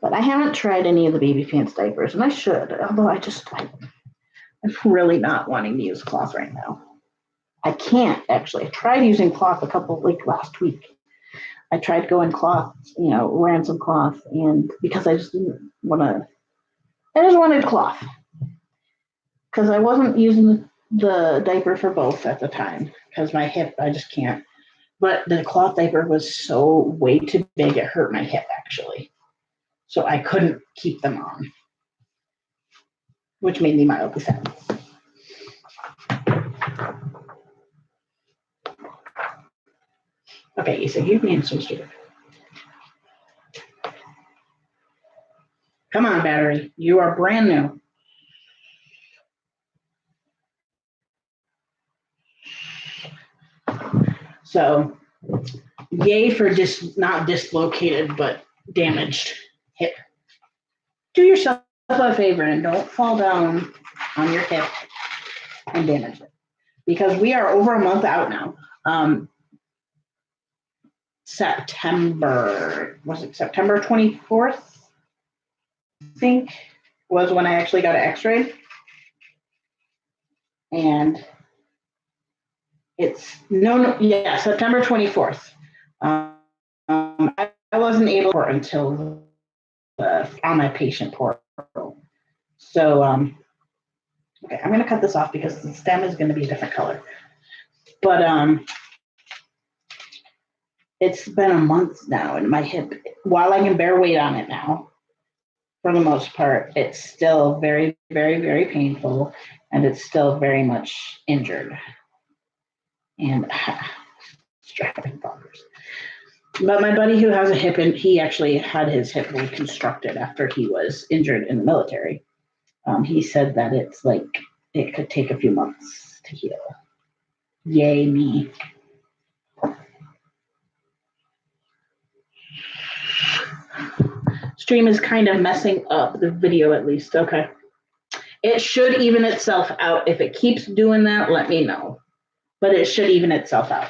But I haven't tried any of the Baby Pants diapers, and I should, although I'm really not wanting to use cloth right now. I can't, actually. I tried using cloth last week. I tried going cloth, wearing some cloth, and because I just wanted cloth. Because I wasn't using the diaper for both at the time, because my hip, I just can't. But the cloth diaper was way too big, it hurt my hip, actually. So I couldn't keep them on, which made me mildly sad. Okay, so you're being so stupid. Come on, battery. You are brand new. So, yay for not dislocated, but damaged hip. Do yourself a favor and don't fall down on your hip and damage it. Because we are over a month out now. September 24th, I think, was when I actually got an x-ray. And September 24th. I wasn't able to until on my patient portal. So, okay, I'm going to cut this off because the stem is going to be a different color. But it's been a month now, and my hip, while I can bear weight on it now, for the most part, it's still very, very, very painful, and it's still very much injured. And strapping bonkers. But my buddy who has a hip, and he actually had his hip reconstructed after he was injured in the military. He said that it's like it could take a few months to heal. Yay me. Stream is kind of messing up the video at least. Okay. It should even itself out. If it keeps doing that, let me know. But it should even itself out.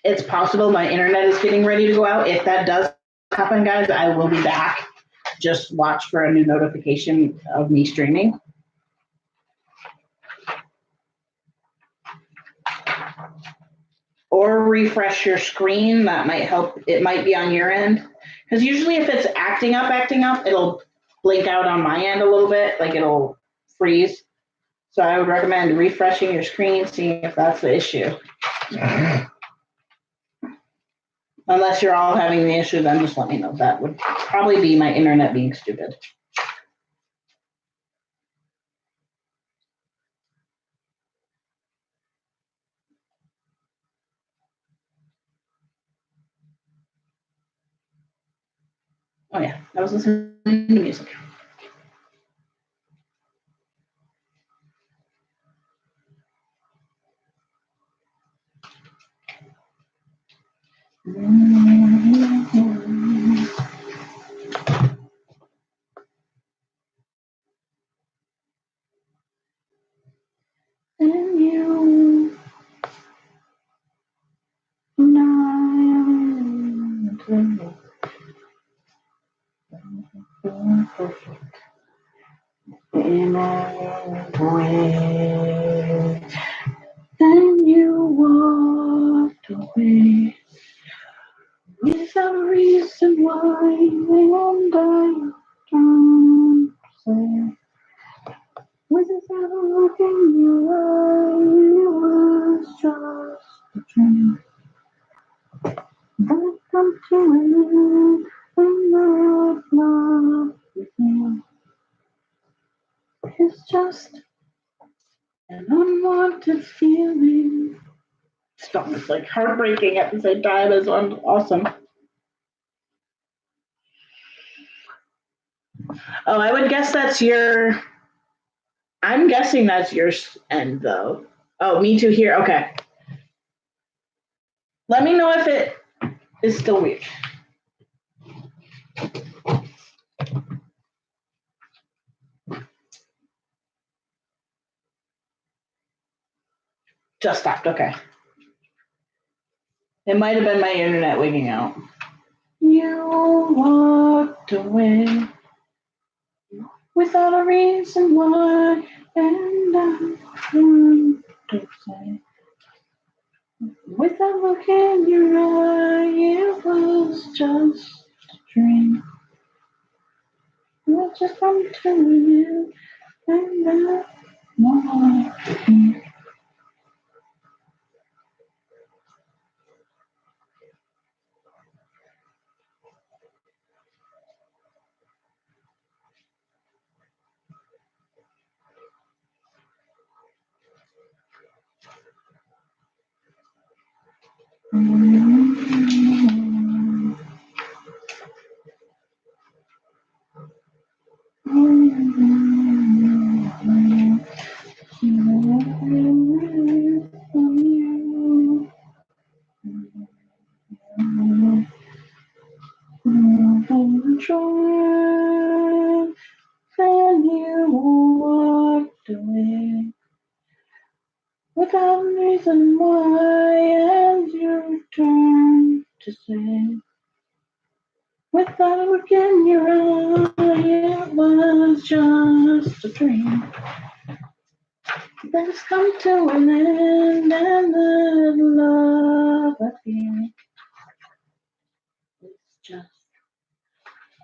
It's possible my internet is getting ready to go out. If that does happen, guys, I will be back. Just watch for a new notification of me streaming. Or refresh your screen. That might help. It might be on your end. Because usually if it's acting up, it'll blink out on my end a little bit, like it'll freeze. So I would recommend refreshing your screen, seeing if that's the issue. Unless you're all having the issue, then just let me know. That would probably be my internet being stupid. Oh yeah, I was listening to music. perfect. In a way. Then you walked away without a reason why, and I don't say. Without a look in your eye, it was just a dream. That come to an end, and that love with you. It's just an unwanted feeling. Stop, it's like heartbreaking at the same time as awesome. Oh, I would guess that's your. I'm guessing that's your end though. Oh, me too here. Okay. Let me know if it is still weird. Just stopped. Okay. It might have been my internet wigging out. You walked away without a reason why, and I couldn't say. Without look in your eye, it was just a dream. Let's just come to you, and that morning. Then you walked away without a reason why, and you turned to say, without a look in your eye, it was just a dream. That's come to an end, and the love I feel is just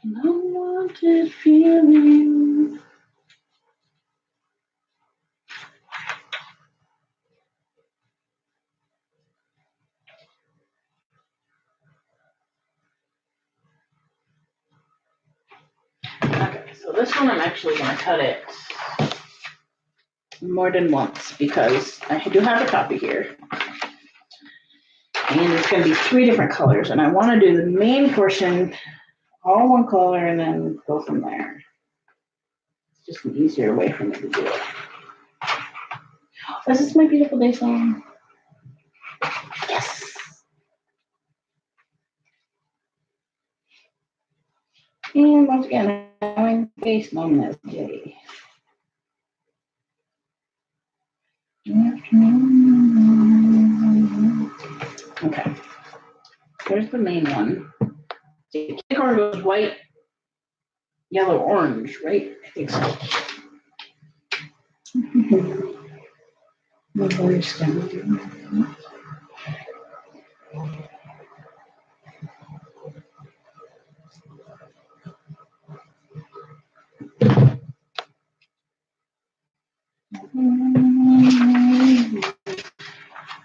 an unwanted feeling. Okay, so this one I'm actually going to cut it more than once because I do have a copy here. And it's going to be 3 different colors, and I want to do the main portion all one color and then go from there. It's just an easier way for me to do it. This is my beautiful day song. Yes. And once again, having face numbness day. Okay. Here's the main one. The candy corn goes white, yellow, orange, right? I think so.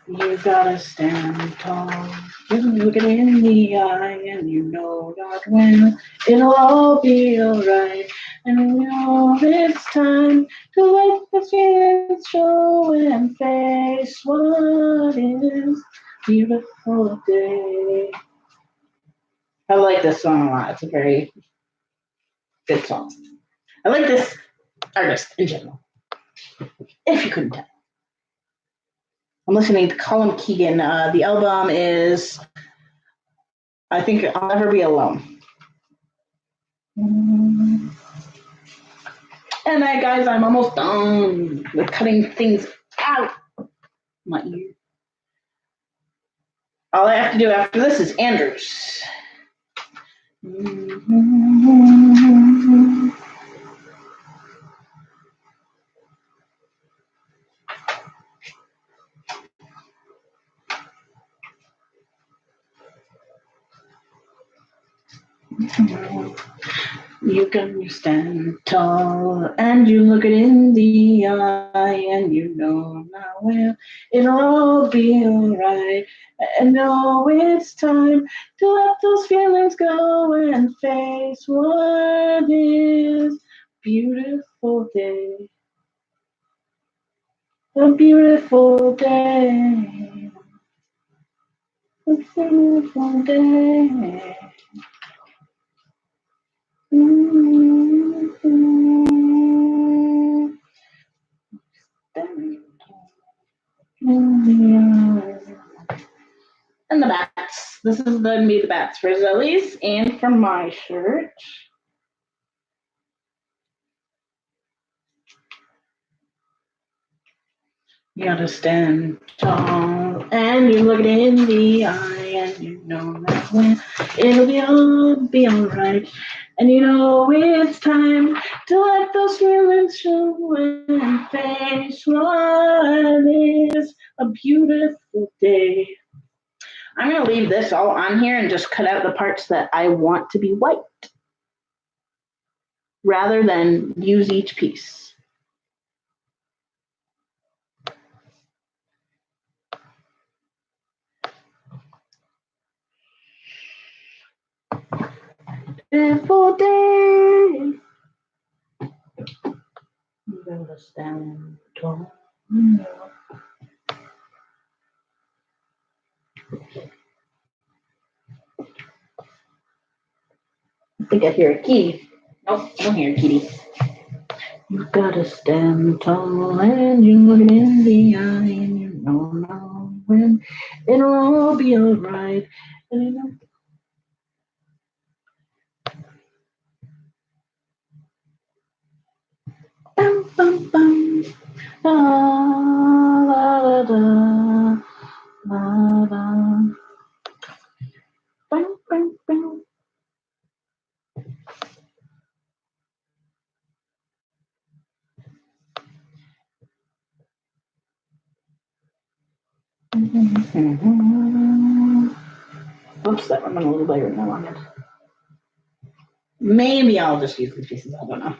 You gotta stand tall. You look it in the eye, and you know that when it'll all be alright. And you know it's time to let the feelings show and face what is beautiful day. I like this song a lot. It's a very good song. I like this artist in general. If you couldn't tell. I'm listening to Colin Keegan. The album is, I think, I'll Never Be Alone. And guys, I'm almost done with cutting things out my ear. All I have to do after this is Andrews. You can stand tall and you look it in the eye and you know now well it'll all be alright. And know it's time to let those feelings go and face what is beautiful day. A beautiful day. A beautiful day. And the bats. This is going to be the bats for Zoe's and for my shirt. You gotta stand tall and you look it in the eye and you know that when it'll be alright. And you know it's time to let those feelings show and face what is a beautiful day. I'm gonna leave this all on here and just cut out the parts that I want to be white rather than use each piece. Beautiful day. You gotta stand tall. I think I hear a kitty. Nope, I don't hear a kitty. You gotta stand tall and you look it in the eye and you know now when it'll all be alright. And you know. Bum, bum, bum. Da, da, da, da, da. Bum, bum, bum. Oops, that one went a little bigger than I wanted. Maybe I'll just use these pieces. I don't know.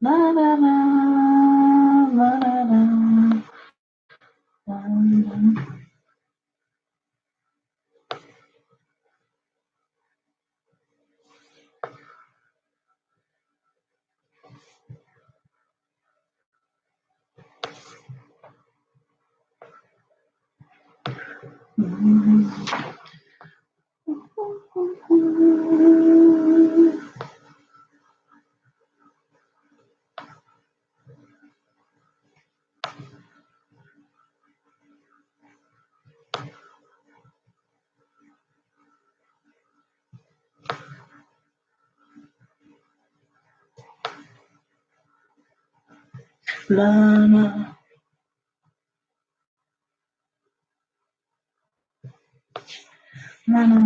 La la la la la la. La la la la.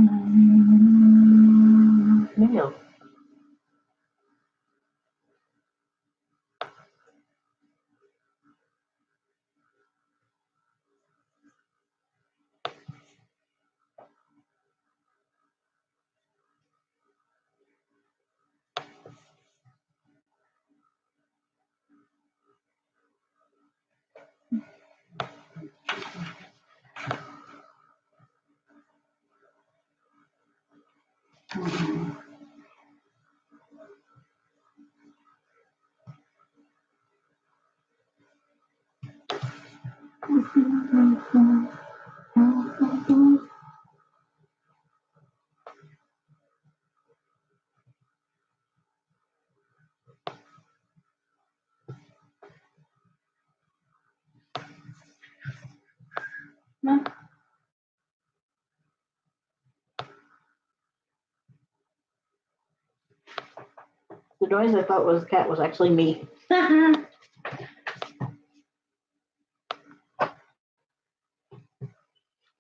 No. The noise I thought was the cat was actually me.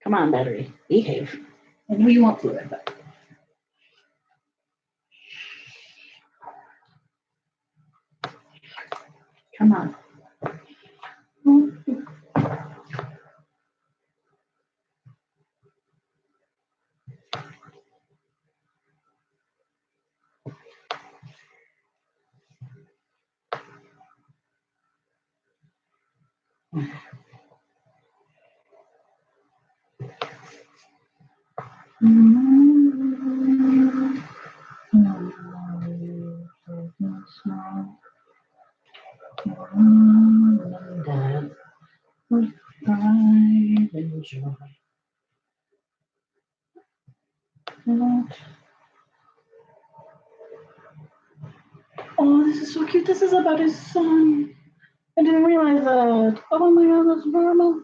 Come on, battery. Behave. I know you want fluid, but. Come on. Oh, this is so cute. This is about his son. I didn't realize that. Oh my god, that's adorable.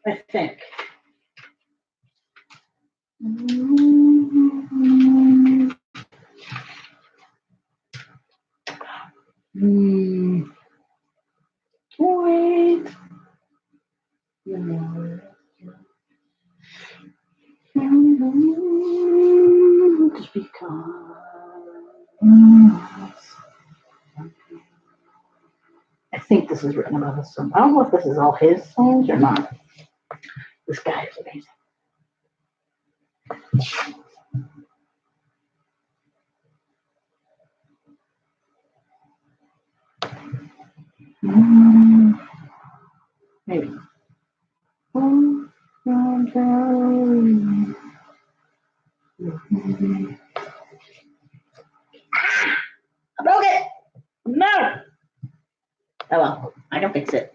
I think. Wait. Just because. I think this is written about his son. I don't know if this is all his songs or not. This guy is amazing. Maybe. I broke it! No! Oh well, I can fix it.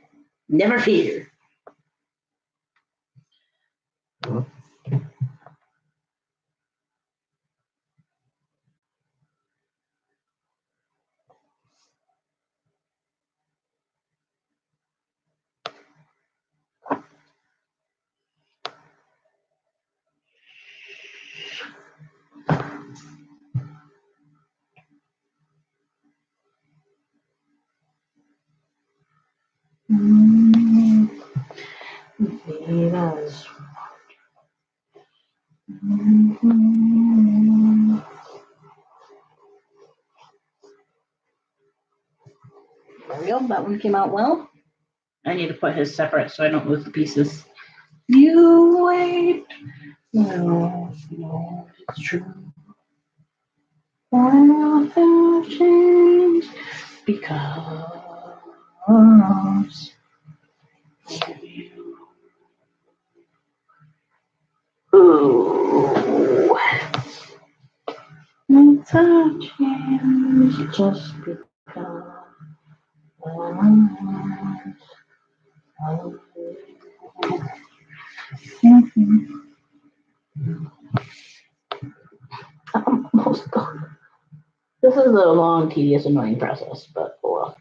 Never fear. There we go. That one came out well. I need to put his separate so I don't lose the pieces. You wait. No, it's true. Why nothing changed? Because of you. Ooh. It's a change just because of you. I'm almost done. This is a long, tedious, annoying process, but well,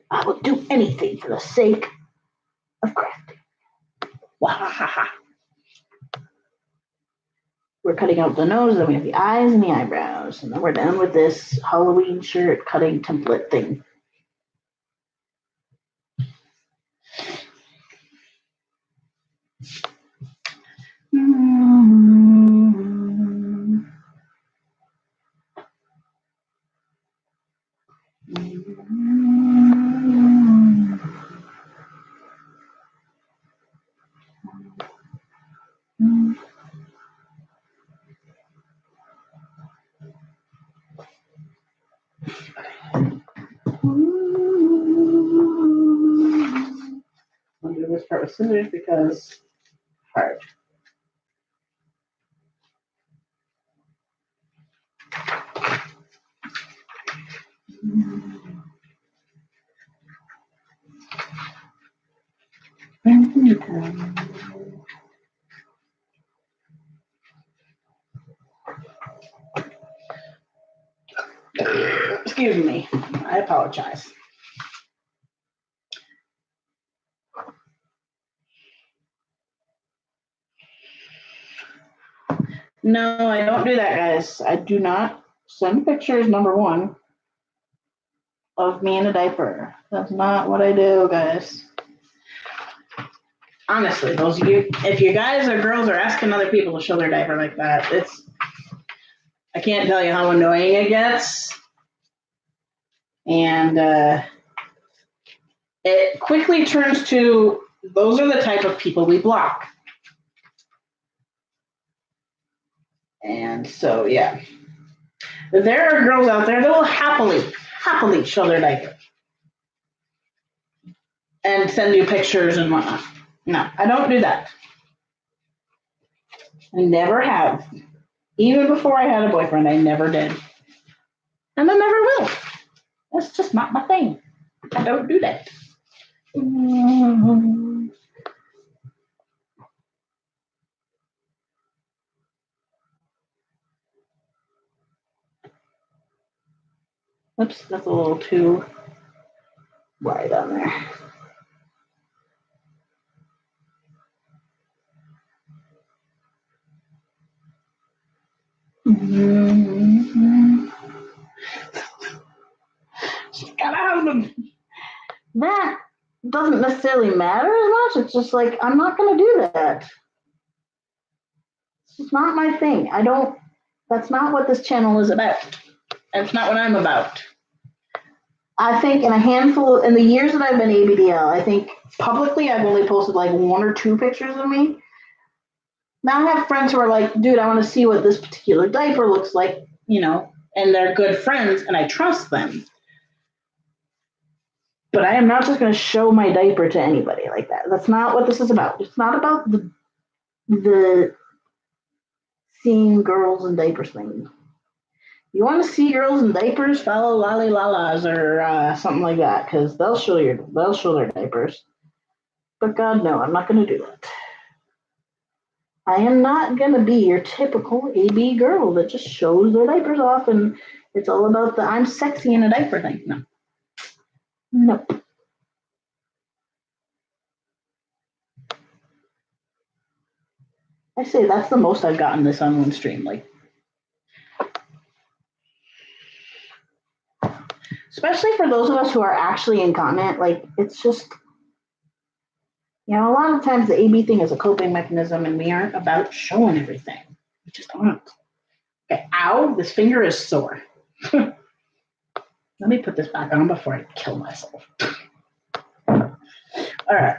I will do anything for the sake of crafting. Wahahaha. We're cutting out the nose, then we have the eyes and the eyebrows, and then we're done with this Halloween shirt cutting template thing. I'll do this part with scissors because hard. Excuse me, I apologize. No, I don't do that, guys. I do not send pictures, number one, of me in a diaper. That's not what I do, guys. Honestly, those of you, if you guys or girls are asking other people to show their diaper like that, I can't tell you how annoying it gets. And it quickly turns to, those are the type of people we block. And so, yeah. There are girls out there that will happily show their diaper and send you pictures and whatnot. No, I don't do that. I never have. Even before I had a boyfriend, I never did. And I never will. That's just not my thing. I don't do that. Oops, that's a little too wide on there. She's got a husband. That doesn't necessarily matter as much. It's just like, I'm not going to do that. It's not my thing. That's not what this channel is about. That's not what I'm about. I think in the years that I've been ABDL, I think publicly I've only posted like 1 or 2 pictures of me. Now I have friends who are like, dude, I want to see what this particular diaper looks like, and they're good friends and I trust them. But I am not just going to show my diaper to anybody like that. That's not what this is about. It's not about the seeing girls in diapers thing. You want to see girls in diapers? Follow Lolly Lalas or something like that, because they'll show their diapers. But God, no, I'm not going to do that. I am not going to be your typical AB girl that just shows their diapers off and it's all about the I'm sexy in a diaper thing. No. Nope. I say that's the most I've gotten this on one stream. Like, especially for those of us who are actually incontinent, like it's just, a lot of times the AB thing is a coping mechanism and we aren't about showing everything. We just aren't. Okay, ow, this finger is sore. Let me put this back on before I kill myself. All right.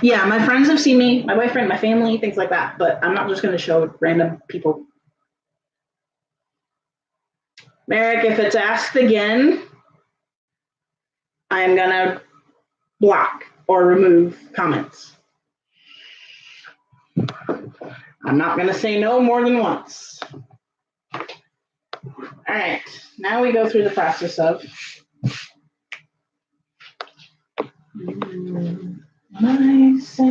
Yeah, my friends have seen me, my boyfriend, my family, things like that, but I'm not just going to show random people. Merrick, if it's asked again, I'm going to block or remove comments. I'm not going to say no more than once. All right, now we go through the process of I say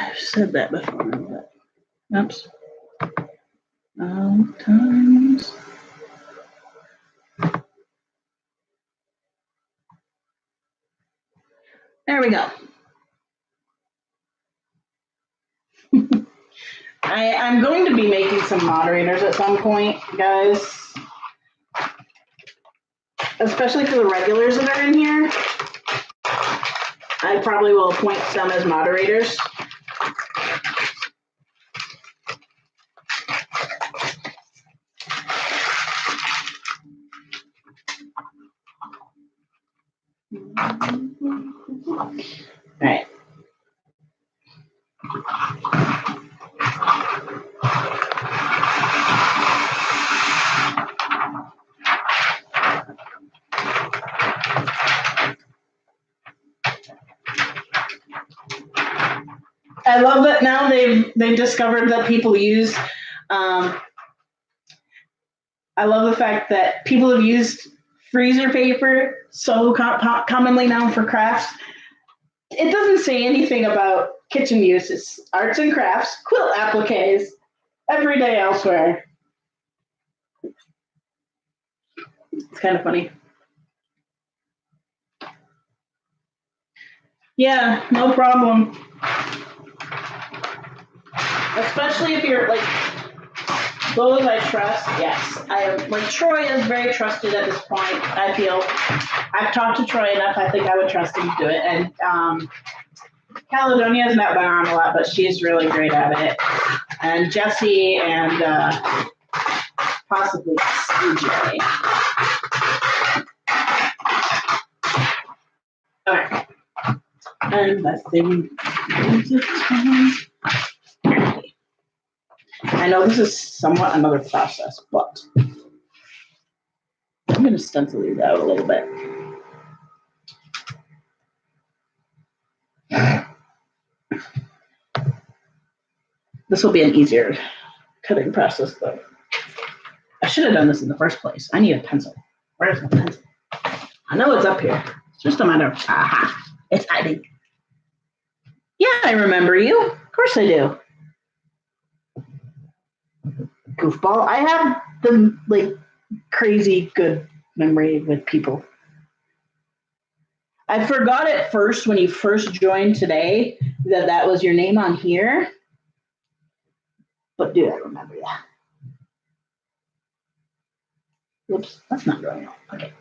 I've said that before, but oops. Sometimes. There we go. I'm going to be making some moderators at some point, guys. Especially for the regulars that are in here. I probably will appoint some as moderators. All right. I love that now they've discovered that people use. I love the fact that people have used freezer paper so commonly now for crafts. It doesn't say anything about kitchen use. It's arts and crafts, quilt appliques, every day elsewhere. It's kind of funny. Yeah, no problem. Especially if you're like those I trust. Yes, I am. Like Troy is very trusted at this point. I feel I've talked to Troy enough. I think I would trust him to do it. And Caledonia has not been on a lot, but she's really great at it. And Jesse and possibly CJ. Okay. And that's the. I know this is somewhat another process, but I'm going to stencil these out a little bit. This will be an easier cutting process, though. I should have done this in the first place. I need a pencil. Where's my pencil? I know it's up here. It's just a matter of, aha, it's hiding. Yeah, I remember you. Of course I do. Goofball. I have the like crazy good memory with people. I forgot at first when you first joined today that was your name on here. But dude, I remember that. Whoops, that's not going on. Okay.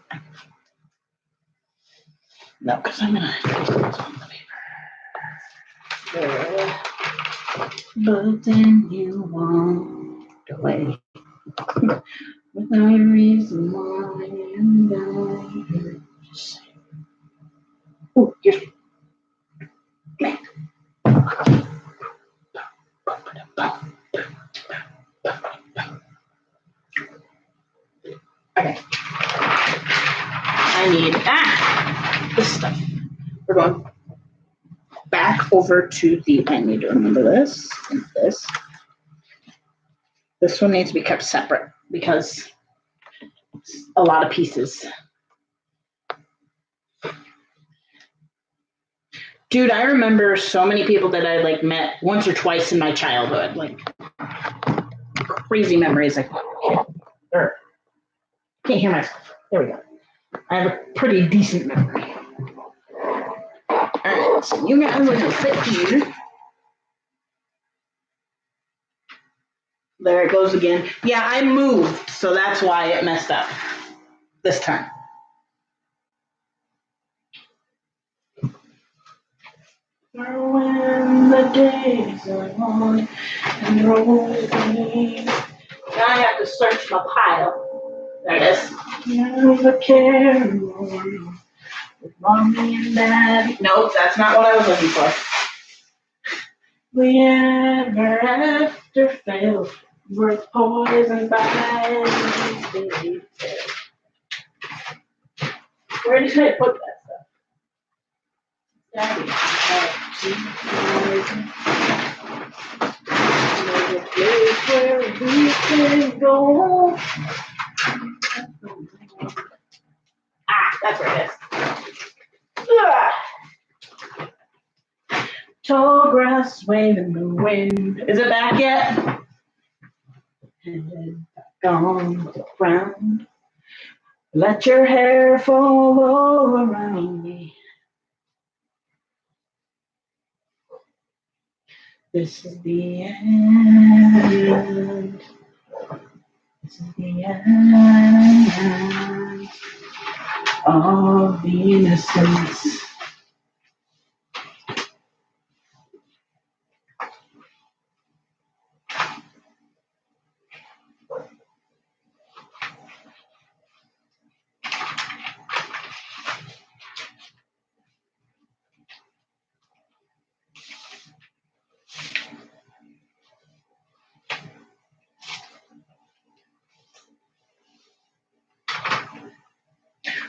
No, because I'm gonna put this on the paper. But then you walked away. Without a reason why I'm down here. Oh, here's me. Okay. I need this stuff. We're going back over to the. I need to remember this and this. This one needs to be kept separate because it's a lot of pieces. Dude, I remember so many people that I like met once or twice in my childhood. Like crazy memories. Like, can't hear myself. There we go. I have a pretty decent memory. All right, so you guys are gonna fit here. There it goes again. Yeah, I moved, so that's why it messed up this time. When the days are long and roll away. Now I have to search my pile. There it is. Never care with mommy and daddy. Nope, that's not what I was looking for. We ever after failed. We're poisoned by these days. Where did I put that stuff? Daddy. There's a place where we can go. That's where it is. Tall grass waving in the wind. Is it back yet? Head back on the ground. Let your hair fall all around me. This is the end. This is the end of the innocence.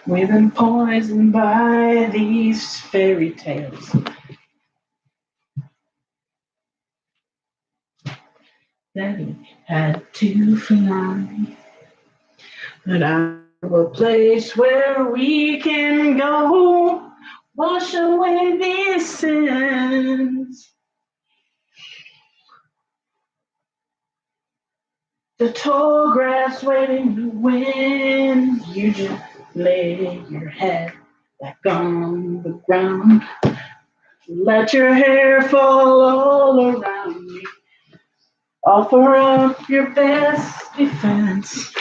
We've been poisoned by these fairy tales. That we had to fly. But I have a place where we can go, wash away these sins. The tall grass waving the wind, you just lay your head back on the ground. Let your hair fall all around me. Offer up your best defense.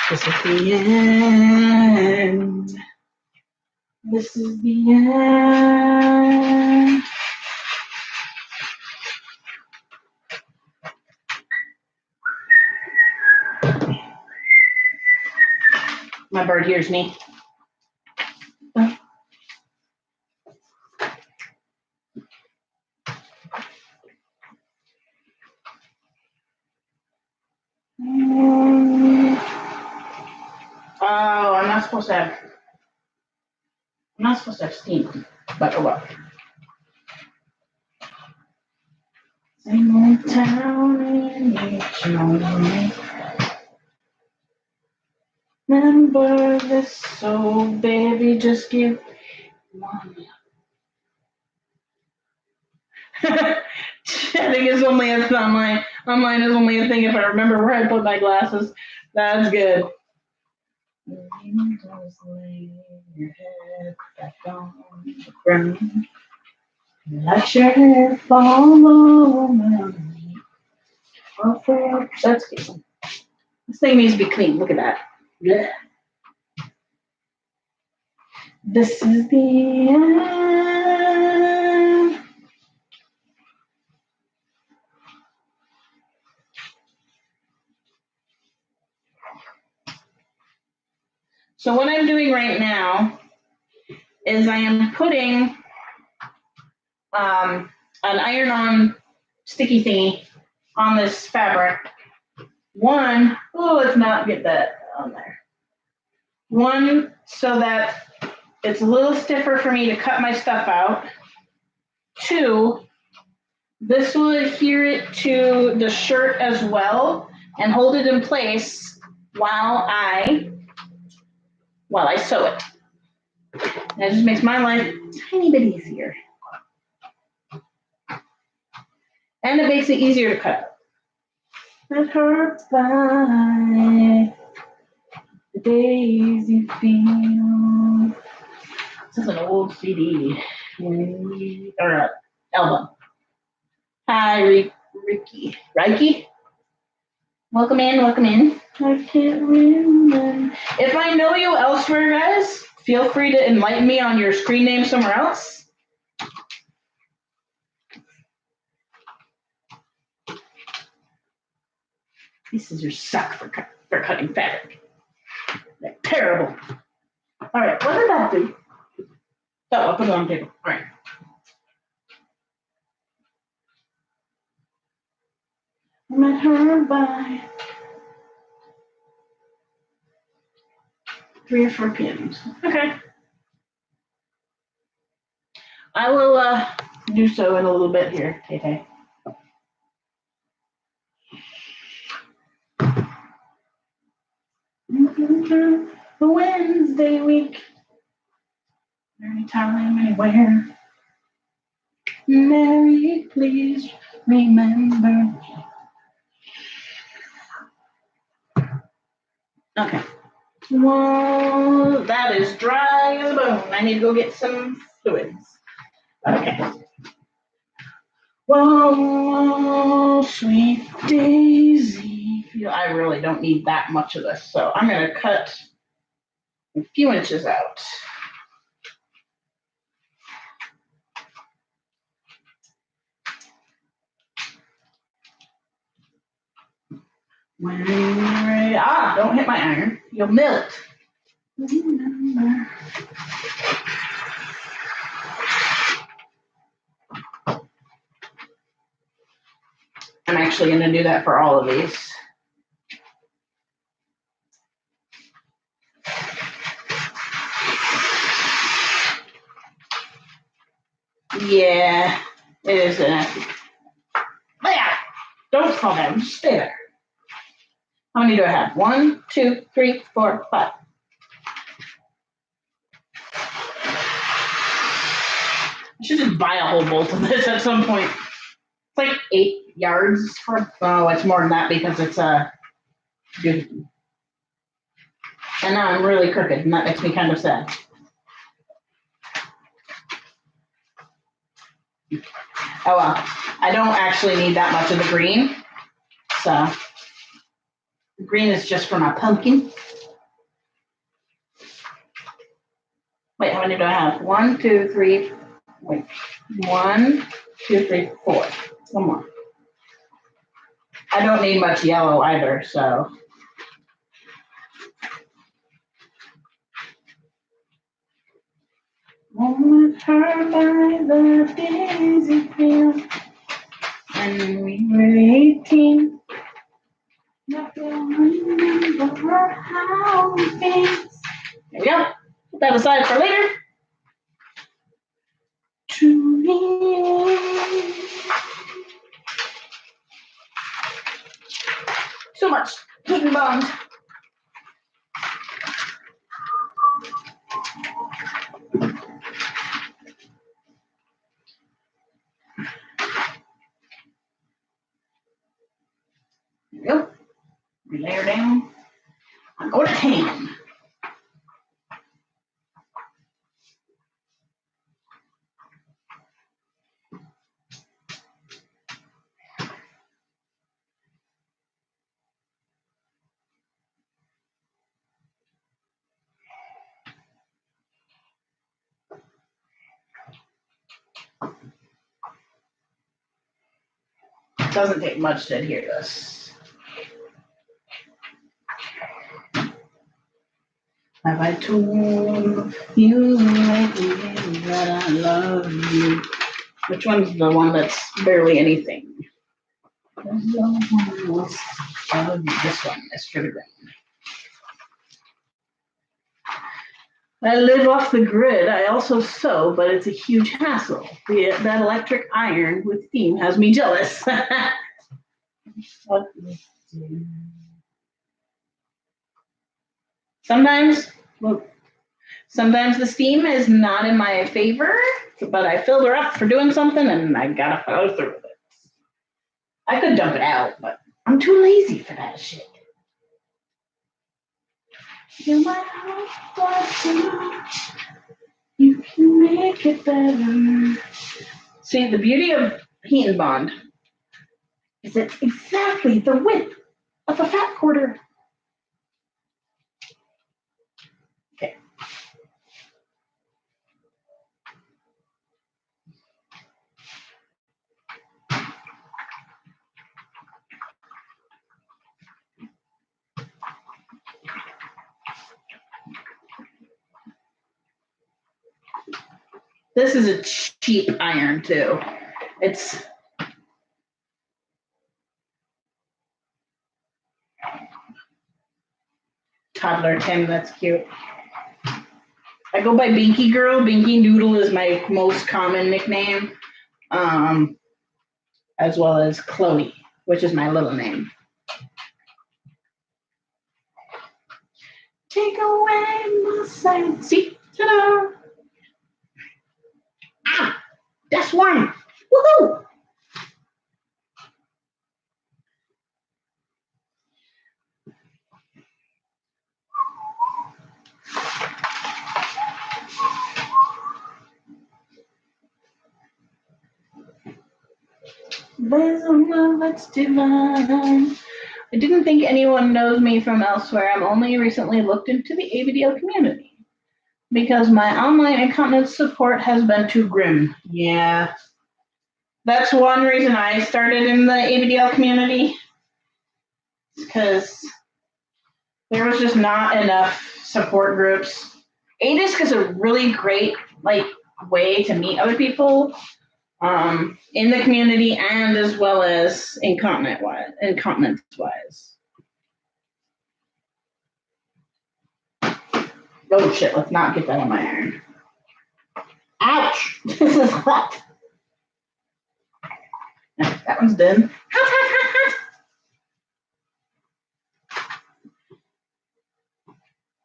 This is the end. This is the end. My bird hears me. Oh, I'm not supposed to have steam, but oh well. Same old town in each moment. Remember this, so baby, just give one. I think it's only a online. Online is only a thing if I remember where I put my glasses. That's good. Just lay your head back on the ground. Let your hair fall around me. That's good. This thing needs to be clean. Look at that. Yeah. This is the end. So what I'm doing right now is I am putting an iron-on sticky thingy on this fabric. One, let's not get that on there. One, so that it's a little stiffer for me to cut my stuff out. Two, this will adhere it to the shirt as well and hold it in place while I sew it. That just makes my life a tiny bit easier. And it makes it easier to cut. It hurts by the days you feel. This is an old CD or album. Hi, Ricky. Reiki? Welcome in, welcome in. I can't remember. If I know you elsewhere, guys, feel free to enlighten me on your screen name somewhere else. These scissors suck for cutting fabric. They're terrible. All right, what did that do? Oh, I'll put it on the table. All right. I met her by 3 or 4 p.m. Okay. I will do so in a little bit here, Tay-Tay. The Wednesday week. Anytime, anywhere. Mary, please remember. Okay. Well, that is dry as a bone. I need to go get some fluids. Okay. Whoa, sweet daisy. I really don't need that much of this, so I'm going to cut a few inches out. When you're ready, don't hit my iron. You'll melt. Remember. I'm actually going to do that for all of these. Yeah, it is nasty. But yeah, don't fall down. Just stay there. How many do I have? 1, 2, 3, 4, 5. I should just buy a whole bolt of this at some point. It's like 8 yards for. Oh, it's more than that because it's good. And now I'm really crooked, and that makes me kind of sad. Oh well, I don't actually need that much of the green, so the green is just for my pumpkin. Wait, how many do I have? 1, 2, 3. Wait, 1, 2, 3, 4. One more. I don't need much yellow either, so. With her by the daisy field, and we were 18. Nothing remember how we faced. There we go. Put that aside for later. To me. So much hidden bond. There we go. We layer down. I'm going to tan. It doesn't take much to adhere this. Have I told you lately that I love you? Which one's the one that's barely anything? There's no one else. This one is for the green. I live off the grid. I also sew, but it's a huge hassle. That electric iron with steam has me jealous. Sometimes, well, sometimes the steam is not in my favor, but I filled her up for doing something and I gotta follow through with it. I could dump it out, but I'm too lazy for that shit. You might have you can make it better. See, the beauty of heat and bond is it's exactly the width of a fat quarter. Okay. This is a cheap iron too. It's toddler Tim, that's cute. I go by Binky Girl. Binky Noodle is my most common nickname, as well as Chloe, which is my little name. Take away my sight. See? Ta-da! Ah! That's one! Woohoo! There's a love that's divine. I didn't think anyone knows me from elsewhere. I've only recently looked into the ABDL community because my online incontinence support has been too grim. Yeah. That's one reason I started in the ABDL community, because there was just not enough support groups. ADISC is a really great way to meet other people in the community and as well as incontinence wise. Oh shit, let's not get that on my iron. Ouch! This is hot. That one's done.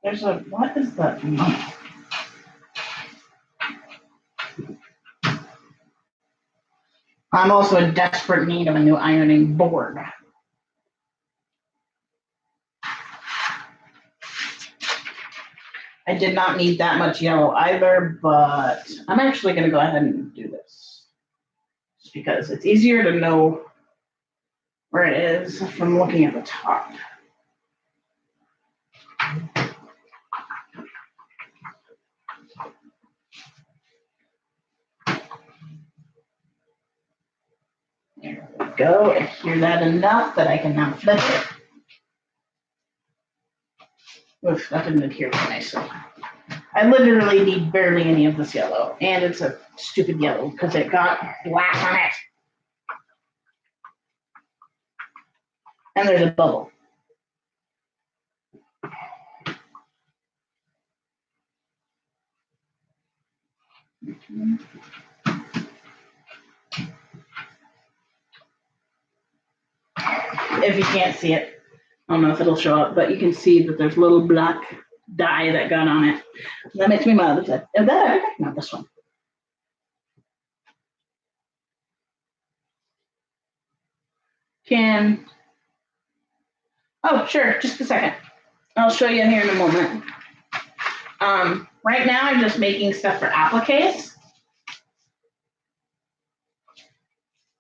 There's a, what is that? I'm also in desperate need of a new ironing board. I did not need that much yellow either, but I'm actually going to go ahead and do this. Just because it's easier to know where it is from looking at the top. There we go. I hear that enough that I can now flip it. Oof, that didn't adhere very nicely. I literally need barely any of this yellow, and it's a stupid yellow because it got black on it. And there's a bubble. If you can't see it, I don't know if it'll show up, but you can see that there's little black dye that got on it. That makes me mad. Is that not this one? Oh, sure, just a second. I'll show you here in a moment. Right now I'm just making stuff for appliques.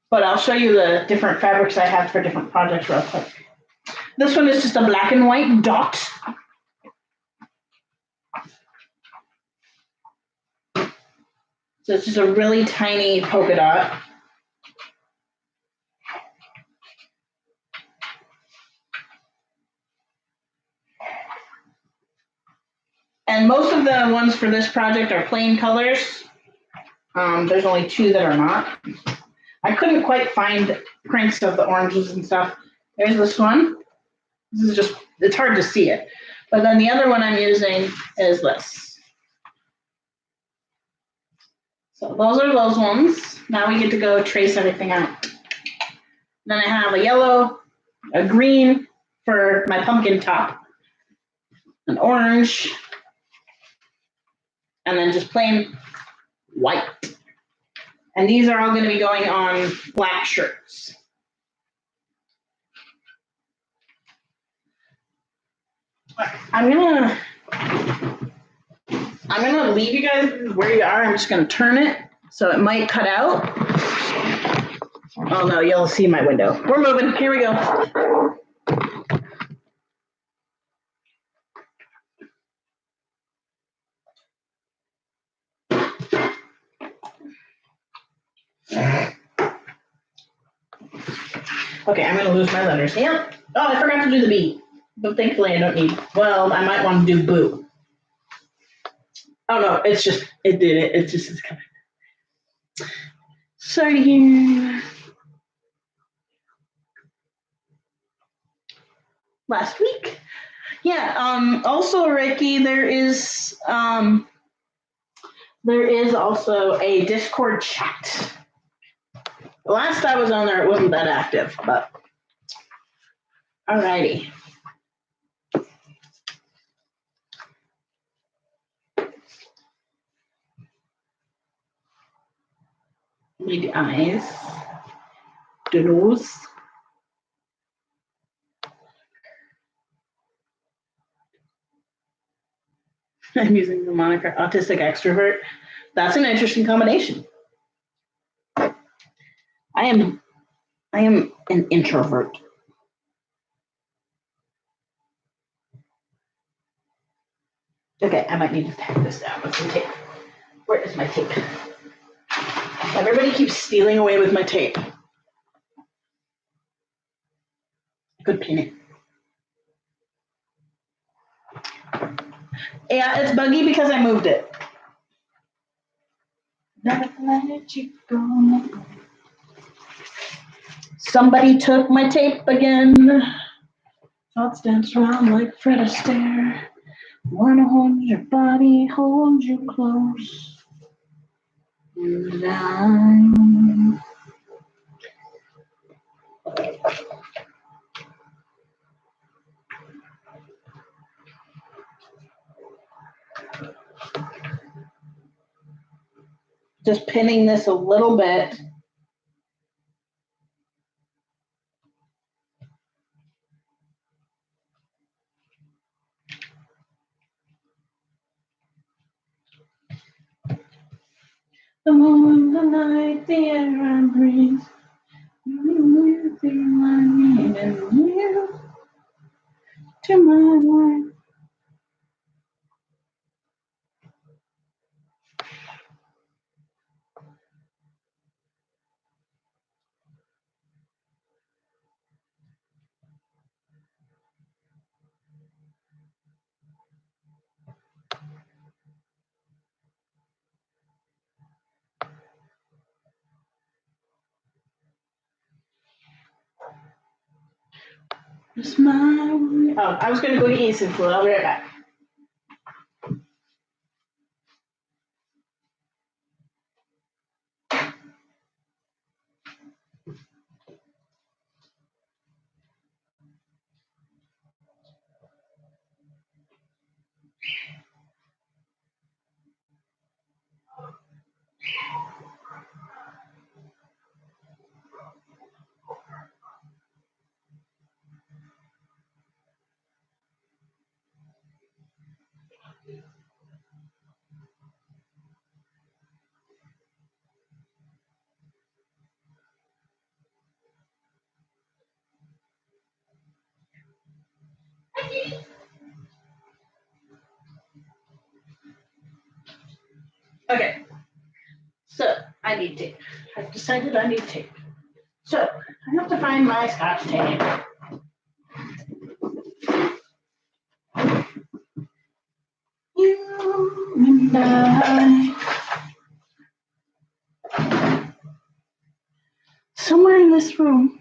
But I'll show you the different fabrics I have for different projects real quick. This one is just a black and white dot. So it's just a really tiny polka dot. And most of the ones for this project are plain colors. There's only 2 that are not. I couldn't quite find prints of the oranges and stuff. There's this one. This is just, it's hard to see it. But then the other one I'm using is this. So those are those ones. Now we get to go trace everything out. Then I have a yellow, a green for my pumpkin top, an orange, and then just plain white. And these are all going to be going on black shirts. I'm gonna leave you guys where you are. I'm just gonna turn it so it might cut out. Oh no, you'll see my window. We're moving. Here we go. Okay, I'm gonna lose my letters. Yep. Oh, I forgot to do the B. But thankfully I don't need, well, I might want to do boo. Oh no, it's just, it did it. It just is coming. Sorry here. Last week. Yeah, also Ricky, there is also a Discord chat. The last I was on there, it wasn't that active, but alrighty. The eyes, the nose. I'm using the moniker autistic extrovert. That's an interesting combination. I am an introvert. Okay, I might need to tack this down with some tape. Where is my tape? Everybody keeps stealing away with my tape. I could pin it. Yeah, it's buggy because I moved it. Never let you go. Somebody took my tape again. Thoughts dance around like Fred Astaire. Wanna hold your body, hold you close. And Just pinning this a little bit. The moon, the night, the air I breathe. You feel my need and you to my life. It's my way. Oh, I was gonna go to Easton Food. I'll be right back. Okay. So I need tape. I've decided I need tape. So I have to find my Scotch tape. You and I. Somewhere in this room,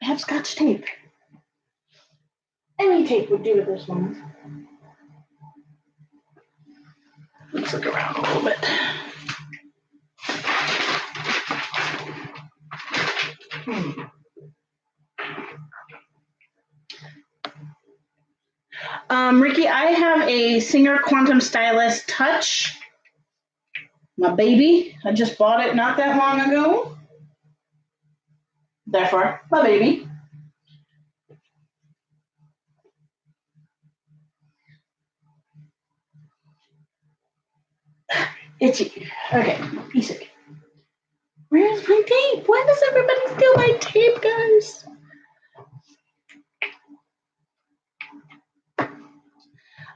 I have Scotch tape. Any tape would do at this moment. Let's look around a little bit. Ricky, I have a Singer Quantum Stylus Touch. My baby. I just bought it not that long ago. Therefore, my baby. Itchy. Okay, piece of it. Where's my tape? Why does everybody steal my tape, guys?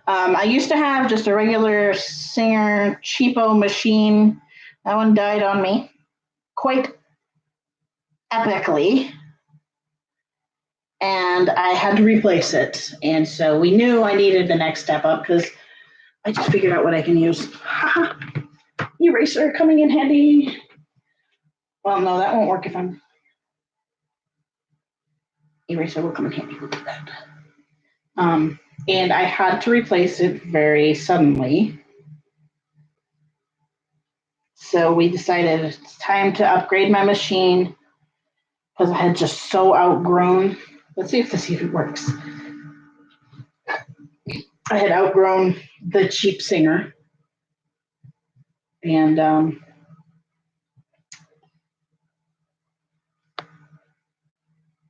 I used to have just a regular Singer cheapo machine. That one died on me quite epically. And I had to replace it. And so we knew I needed the next step up because I just figured out what I can use. Eraser coming in handy. Well, no, that won't work if I'm. Eraser will come in handy. We'll do that. And I had to replace it very suddenly. So we decided it's time to upgrade my machine because I had just so outgrown. Let's see if this even works. I had outgrown the cheap Singer. And it's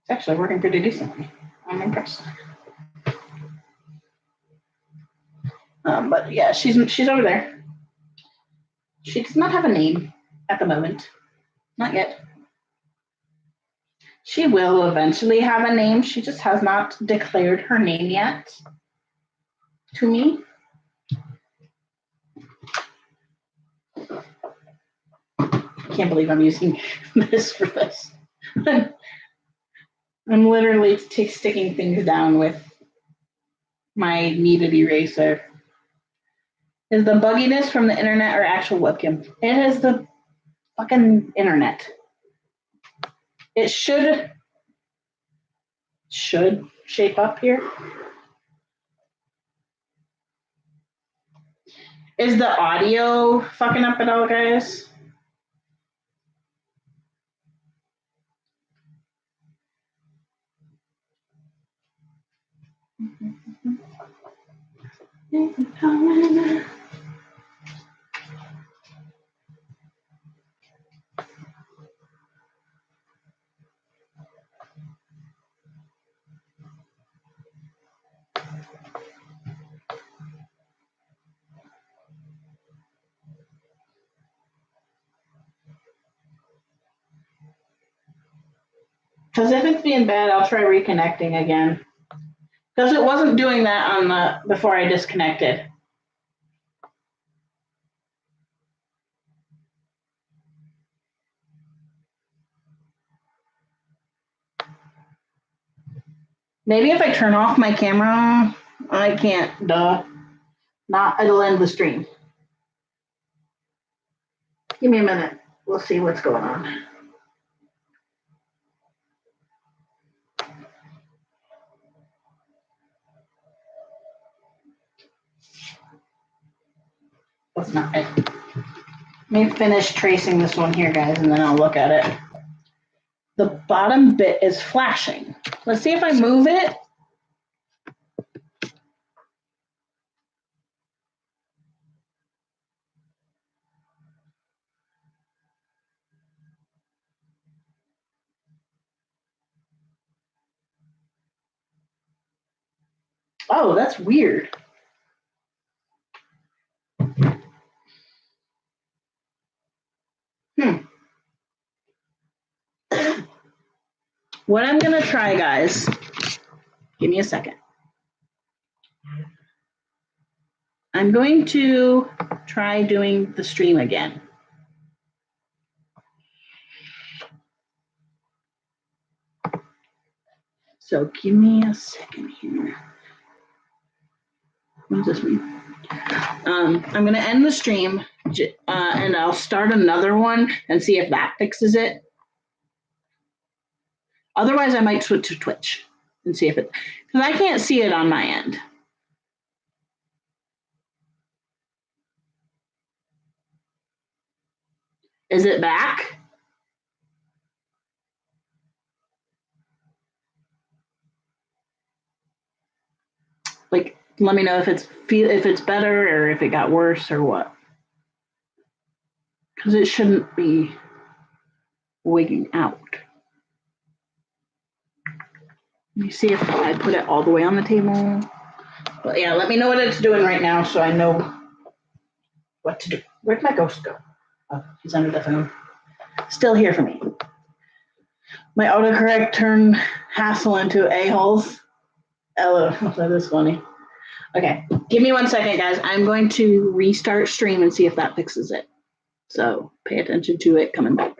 actually working pretty decently. I'm impressed. But yeah, she's over there. She does not have a name at the moment. Not yet. She will eventually have a name. She just has not declared her name yet to me. I can't believe I'm using this for this. I'm literally sticking things down with my kneaded eraser. Is the bugginess from the internet or actual webcam? It is the fucking internet. It should shape up here. Is the audio fucking up at all, guys? Because if it's being bad, I'll try reconnecting again. Because it wasn't doing that on the before I disconnected. Maybe if I turn off my camera, I can't, it'll end the stream. Give me a minute. We'll see what's going on. That's not it. Let me finish tracing this one here, guys, and then I'll look at it. The bottom bit is flashing. Let's see if I move it. Oh, that's weird. What I'm gonna try, guys, give me a second. I'm going to try doing the stream again. So give me a second here. What does this mean? I'm going to end the stream and I'll start another one and see if that fixes it. Otherwise, I might switch to Twitch and see if it, because I can't see it on my end. Is it back? Like, let me know if it's better or if it got worse or what. Because it shouldn't be wigging out. Let me see if I put it all the way on the table. But yeah, let me know what it's doing right now so I know what to do. Where'd my ghost go? Oh, he's under the phone. Still here for me. My autocorrect turned hassle into a-holes. Oh, that is funny. Okay, give me 1 second, guys. I'm going to restart stream and see if that fixes it. So pay attention to it coming back.